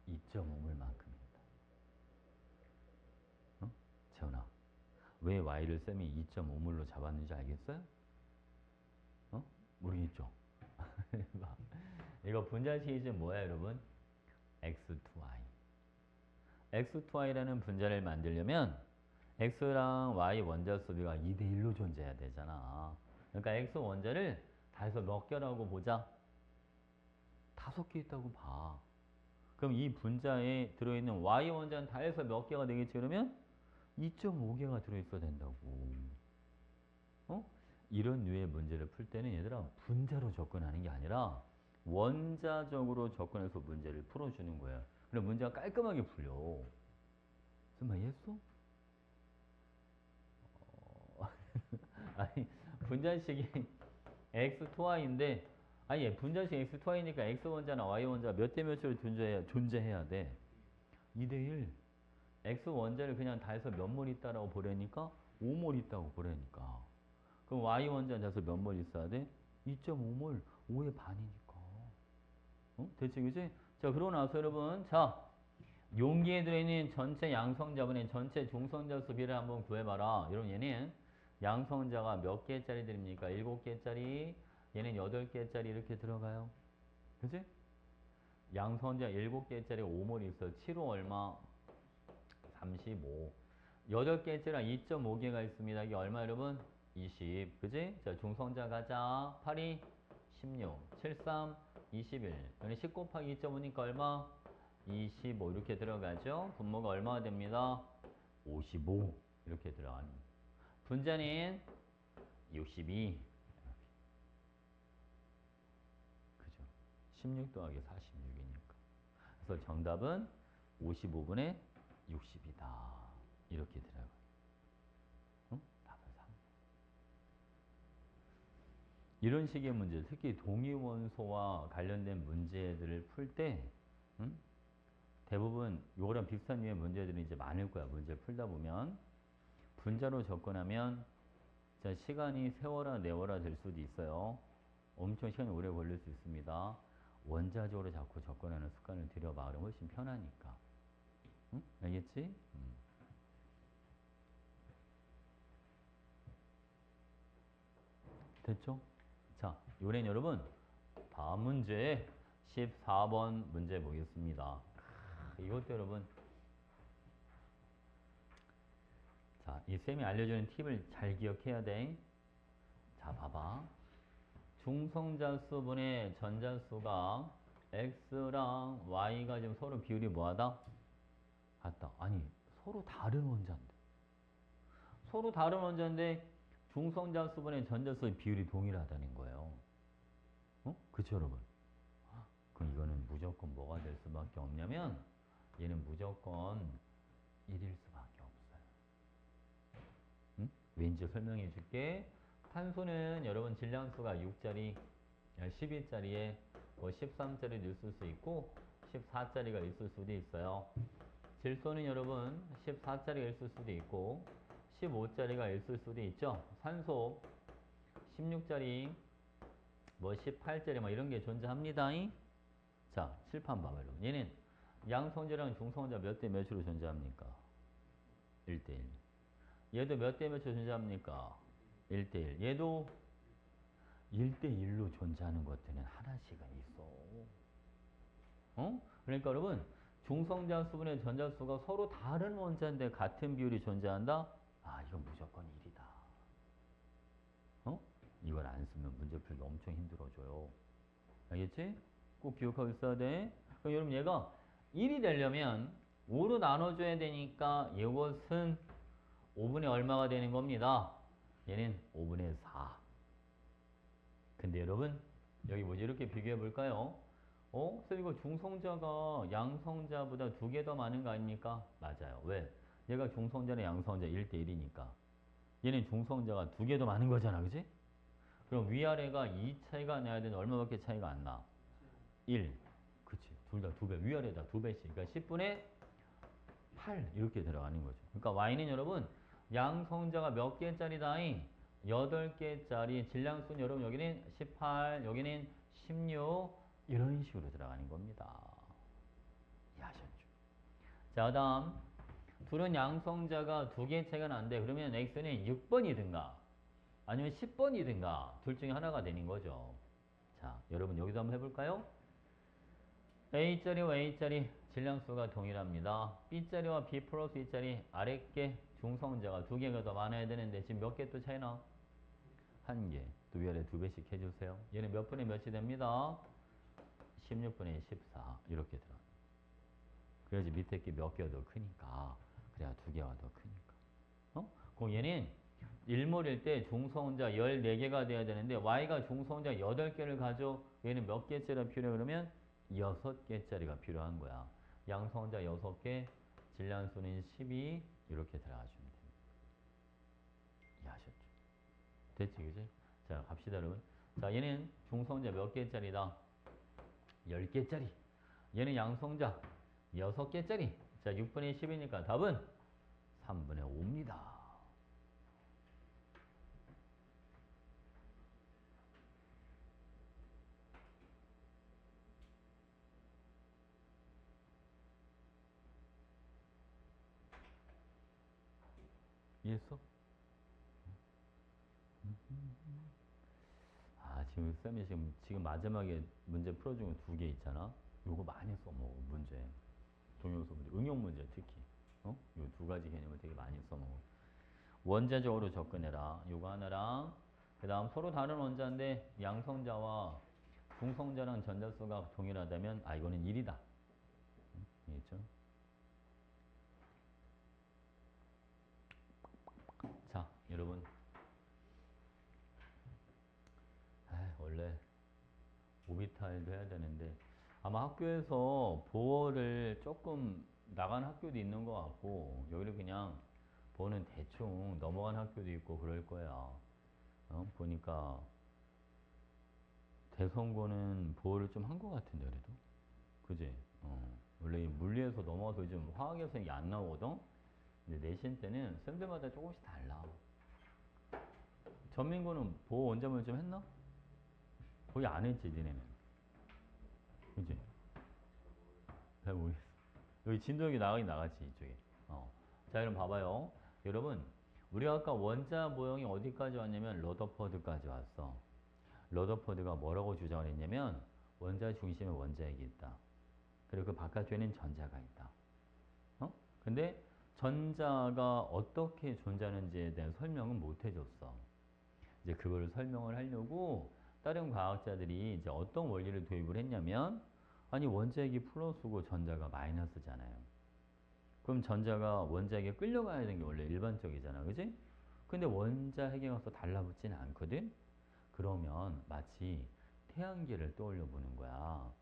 2.5몰만큼입니다. 어? 재훈아. 왜 y를 쌤이 2.5몰로 잡았는지 알겠어요? 어? 모르겠죠? 이거 분자식이 뭐야 여러분? x2y x2y라는 분자를 만들려면 x랑 y 원자 수비가 2대1로 존재해야 되잖아. 그러니까 x 원자를 다 해서 몇 개라고 보자? 5개 있다고 봐. 그럼 이 분자에 들어있는 y 원자는 다 해서 몇 개가 되겠지 그러면? 2.5개가 들어있어야 된다고. 어? 이런 류의 문제를 풀 때는 얘들아 분자로 접근하는 게 아니라 원자적으로 접근해서 문제를 풀어주는 거야. 그럼 문제가 깔끔하게 풀려. 설마 이해했어? 아니 분자식이 x2y인데 아니 분자식 x2y니까 x원자나 y원자 몇 대 몇으로 존재해야 돼? 2대1. x원자를 그냥 다 해서 몇 몰 있다라고 보려니까 5몰 있다고 보려니까. 그럼 y원자 자서 몇 몰 있어야 돼? 2.5몰. 5의 반이니까. 어? 대체 그지? 자, 그러고 나서 여러분, 자, 용기에 들어있는 전체 양성자분의 전체 중성자 수비를 한번 구해봐라. 여러분, 얘는 양성자가 몇 개짜리들입니까? 7개짜리, 얘는 8개짜리 이렇게 들어가요. 그지? 양성자 7개짜리 5몰 있어. 7호 얼마? 35. 8개짜리랑 2.5개가 있습니다. 이게 얼마 여러분? 20. 그지? 자, 중성자 가자. 8이 16. 73. 21. 여기 10 곱하기 2.5니까 얼마? 25 이렇게 들어가죠. 분모가 얼마가 됩니다? 55 이렇게 들어가는 분자는 62 그죠? 16 더하기 46이니까 그래서 정답은 55분의 60이다 이렇게 들어가요. 응? 답은 3. 이런 식의 문제 특히 동위원소와 관련된 문제들을 풀때 응? 대부분 요거랑 비슷한 류의 문제들이 이제 많을 거야. 문제 풀다 보면 분자로 접근하면 자, 시간이 세워라 내워라 될 수도 있어요. 엄청 시간이 오래 걸릴 수 있습니다. 원자적으로 자꾸 접근하는 습관을 들여봐. 그럼 훨씬 편하니까. 응? 알겠지? 됐죠? 자, 요래는 여러분 다음 문제 14번 문제 보겠습니다. 이것도 여러분 자, 이 쌤이 알려주는 팁을 잘 기억해야 돼. 자, 봐봐. 중성자수분의 전자수가 x랑 y가 지금 서로 비율이 뭐하다? 같다. 아니, 서로 다른 원자인데. 서로 다른 원자인데 중성자 수분의 전자수의 비율이 동일하다는 거예요. 그쵸, 여러분? 그럼 이거는 무조건 뭐가 될 수밖에 없냐면 얘는 무조건 1일 수밖에 없어요. 응? 왠지 설명해 줄게. 탄소는 여러분 질량수가 6짜리, 12짜리에 뭐 13짜리도 있을 수 있고 14짜리가 있을 수도 있어요. 질소는 여러분 14짜리가 있을 수도 있고 15짜리가 있을 수도 있죠. 산소 16짜리, 뭐 18짜리 뭐 이런 게 존재합니다. 자, 칠판 봐봐요. 얘는 양성자랑 중성자 몇 대 몇으로 존재합니까? 1대1. 얘도 몇 대 몇으로 존재합니까? 1대1. 얘도 1대1로 존재하는 것들은 하나씩은 있어. 그러니까 여러분, 중성자 수분의 전자수가 서로 다른 원자인데 같은 비율이 존재한다? 아, 이건 무조건 1이다. 이걸 안 쓰면 문제 풀기 엄청 힘들어져요. 알겠지? 꼭 기억하고 있어야 돼. 그럼 여러분 얘가 1이 되려면 5로 나눠줘야 되니까 이것은 5분의 얼마가 되는 겁니다. 얘는 5분의 4. 근데 여러분 여기 뭐지? 이렇게 비교해 볼까요? 그래서 이거 중성자가 양성자보다 2개 더 많은 거 아닙니까? 맞아요. 왜? 얘가 중성자는 양성자 1대1이니까. 얘는 중성자가 2개 더 많은 거잖아. 그치? 그럼 위아래가 2 차이가 나야 되는데 얼마밖에 차이가 안 나? 1. 그치. 둘 다 2배. 위아래다 2배씩. 그러니까 10분의 8 이렇게 들어가는 거죠. 그러니까 Y는 여러분 양성자가 몇 개짜리다? 8개짜리 질량수는 여러분 여기는 18, 여기는 16 이런 식으로 들어가는 겁니다. 이해하셨죠? 자, 다음 둘은 양성자가 2개 차이가 난데 그러면 X는 6번이든가 아니면 10번이든가 둘 중에 하나가 되는 거죠. 자, 여러분 여기도 한번 해볼까요? A자리와 A자리 질량수가 동일합니다. B자리와 B 플러스 E자리 아랫개 중성자가 2개가 더 많아야 되는데 지금 몇 개 또 차이나? 1개. 또 위아래 2배씩 해주세요. 얘는 몇 분의 몇이 됩니다? 16분의 14 이렇게 들어. 그래야지 밑에 게 몇 개가 더 크니까. 그래야 2개가 더 크니까. 그럼 얘는 1몰일 때 중성자 14개가 돼야 되는데 Y가 중성자 8개를 가져. 얘는 몇 개짜리가 필요해? 그러면 6개짜리가 필요한 거야. 양성자 6개, 질량수는 12 이렇게 들어가주면 됩니다. 이해하셨죠? 됐지, 그지? 자, 갑시다, 여러분. 자, 얘는 중성자 몇 개짜리다? 10개짜리. 얘는 양성자 6개짜리. 자, 6분의 10이니까 답은 3분의 5입니다. 이해했어? 아, 지금 쌤이 지금 마지막에 문제 풀어준 거 2개 있잖아. 요거 많이 써먹어, 문제. 동영서 문제, 응용 문제 특히. 요 2가지 개념을 되게 많이 써먹어. 원자적으로 접근해라. 요거 하나랑 그 다음 서로 다른 원자인데 양성자와 중성자랑 전자수가 동일하다면 아, 이거는 1이다. 알겠죠? 자, 여러분. 원래 오비탈도 해야 되는데 아마 학교에서 보어를 조금 나간 학교도 있는 것 같고 여기를 그냥 보어는 대충 넘어간 학교도 있고 그럴 거야. 보니까 대성고는 보어를 좀 한 것 같은데 그래도 그지? 원래 이 물리에서 넘어가서 요즘 화학에서 이게 안 나오거든? 근데 내신 때는 쌤들마다 조금씩 달라. 전민고는 보호 원자물 좀 했나? 거의 안 했지, 니네는. 그지? 잘 모르겠어. 여기 진도역이 나가긴 나갔지, 이쪽에. 자, 여러분 봐봐요. 여러분, 우리가 아까 원자 모형이 어디까지 왔냐면 러더퍼드까지 왔어. 러더퍼드가 뭐라고 주장을 했냐면 원자 중심에 원자핵이 있다. 그리고 그 바깥쪽에는 전자가 있다. 근데 전자가 어떻게 존재하는지에 대한 설명은 못 해줬어. 이제 그걸 설명을 하려고 다른 과학자들이 이제 어떤 원리를 도입을 했냐면 아니 원자핵이 플러스고 전자가 마이너스잖아요. 그럼 전자가 원자핵에 끌려가야 되는 게 원래 일반적이잖아. 그지? 근데 원자 핵에 가서 달라붙지는 않거든? 그러면 마치 태양계를 떠올려 보는 거야.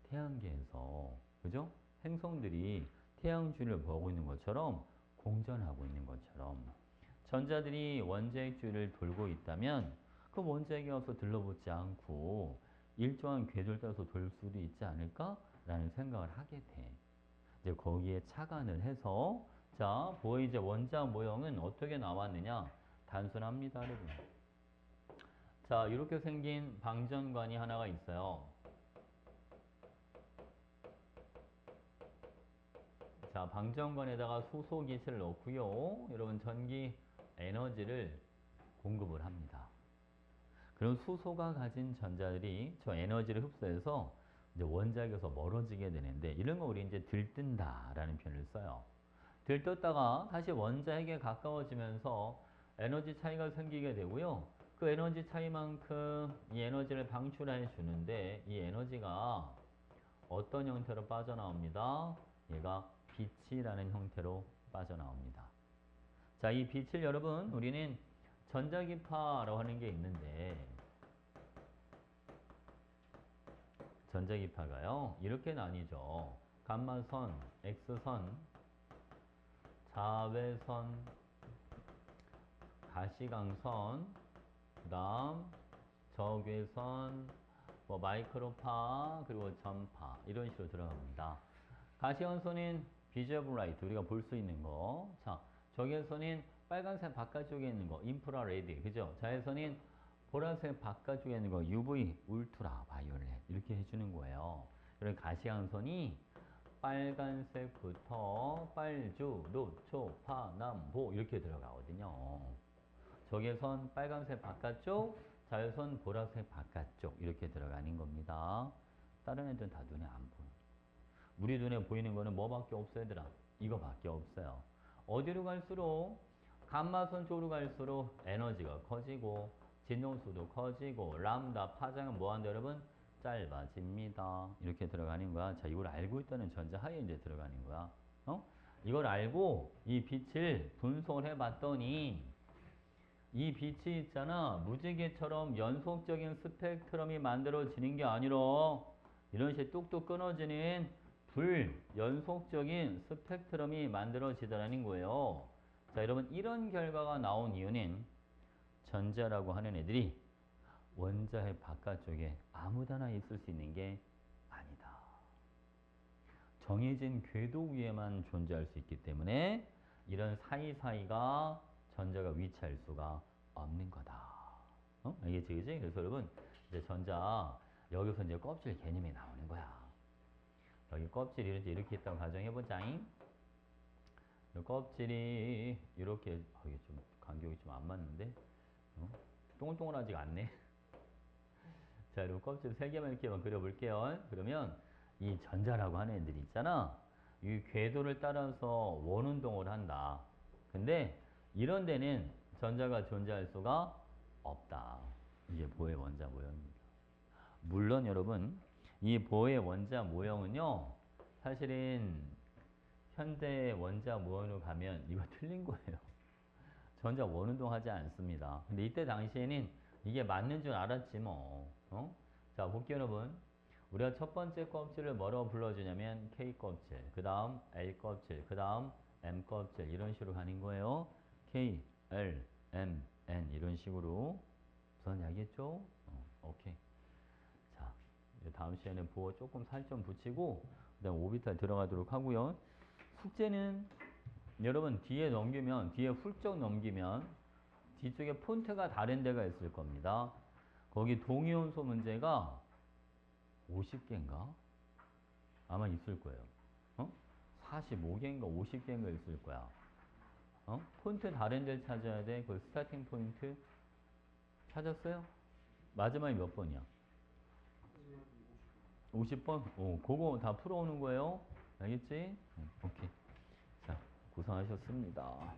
태양계에서, 그죠? 행성들이 태양 주위를 보고 있는 것처럼 공전하고 있는 것처럼 전자들이 원자핵 주위를 돌고 있다면 그 원자핵에 가서 들러붙지 않고 일정한 궤도를 따라서 돌 수도 있지 않을까라는 생각을 하게 돼. 이제 거기에 착안을 해서 자, 보이제 원자 모형은 어떻게 나왔느냐? 단순합니다, 여러분. 자, 이렇게 생긴 방전관이 하나가 있어요. 자, 방전관에다가 수소 기체를 넣고요. 여러분, 전기 에너지를 공급을 합니다. 그럼 수소가 가진 전자들이 저 에너지를 흡수해서 이제 원자핵에서 멀어지게 되는데 이런 거 우리 이제 들뜬다라는 표현을 써요. 들떴다가 다시 원자핵에 가까워지면서 에너지 차이가 생기게 되고요. 그 에너지 차이만큼 이 에너지를 방출해 주는데 이 에너지가 어떤 형태로 빠져나옵니다. 얘가 빛이라는 형태로 빠져나옵니다. 자, 이 빛을 여러분 우리는 전자기파라고 하는 게 있는데 전자기파가요 이렇게 나뉘죠. 감마선, X선, 자외선, 가시광선, 그 다음 적외선, 뭐 마이크로파, 그리고 전파 이런 식으로 들어갑니다. 가시광선은 비저블 라이트 우리가 볼 수 있는 거. 자, 적외선은 빨간색 바깥쪽에 있는 거 인프라레드 그죠? 자외선은 보라색 바깥쪽에 있는 거 UV 울트라 바이올렛 이렇게 해주는 거예요. 그리고 가시광선이 빨간색부터 빨주, 노초, 파, 남, 보 이렇게 들어가거든요. 적외선 빨간색 바깥쪽, 자외선 보라색 바깥쪽 이렇게 들어가는 겁니다. 다른 애들은 다 눈에 안 보여. 우리 눈에 보이는 거는 뭐밖에 없어 얘들아? 이거밖에 없어요. 어디로 갈수록 감마선 쪽으로 갈수록 에너지가 커지고 진동수도 커지고 람다 파장은 뭐한다 여러분? 짧아집니다. 이렇게 들어가는 거야. 자, 이걸 알고 있다는 전제하에 이제 들어가는 거야. 어? 이걸 알고 이 빛을 분석을 해봤더니 이 빛이 있잖아. 무지개처럼 연속적인 스펙트럼이 만들어지는 게 아니라 이런 식으로 뚝뚝 끊어지는 불연속적인 스펙트럼이 만들어지더라는 거예요. 자, 여러분 이런 결과가 나온 이유는 전자라고 하는 애들이 원자핵 바깥쪽에 아무데나 있을 수 있는 게 아니다. 정해진 궤도 위에만 존재할 수 있기 때문에 이런 사이사이가 전자가 위치할 수가 없는 거다. 알겠지, 그지? 그래서 여러분, 이제 전자, 여기서 이제 껍질 개념이 나오는 거야. 여기 껍질이 이렇게 있다고 가정해보자잉. 껍질이 이렇게, 이게 좀 간격이 좀 안 맞는데? 동글동글하지가 않네. 자, 여러분 껍질 3개만 이렇게만 그려볼게요. 그러면 이 전자라고 하는 애들이 있잖아. 이 궤도를 따라서 원운동을 한다. 근데 이런 데는 전자가 존재할 수가 없다. 이게 보의 원자 모형입니다. 물론 여러분 이 보의 원자 모형은요. 사실은 현대 원자 모형으로 가면 이거 틀린 거예요. 전자 원운동하지 않습니다. 근데 이때 당시에는 이게 맞는 줄 알았지 뭐. 자, 볼게요 여러분. 우리가 첫 번째 껍질을 뭐라고 불러주냐면 K 껍질, 그 다음 L 껍질, 그 다음 M 껍질 이런 식으로 가는 거예요. K, L, M, N 이런 식으로. 우선 알겠죠? 오케이. 자, 다음 시간에 보호 조금 살 좀 붙이고 그 다음 오비탈 들어가도록 하고요. 숙제는 여러분 뒤에 넘기면 뒤에 훌쩍 넘기면 뒤쪽에 폰트가 다른 데가 있을 겁니다. 거기 동위원소 문제가 50개인가? 아마 있을 거예요. 45개인가 50개인가 있을 거야. 폰트 다른 데를 찾아야 돼. 그 스타팅 포인트 찾았어요? 마지막에 몇 번이야? 50번? 그거 다 풀어오는 거예요. 알겠지? 오케이. 자, 고생하셨습니다.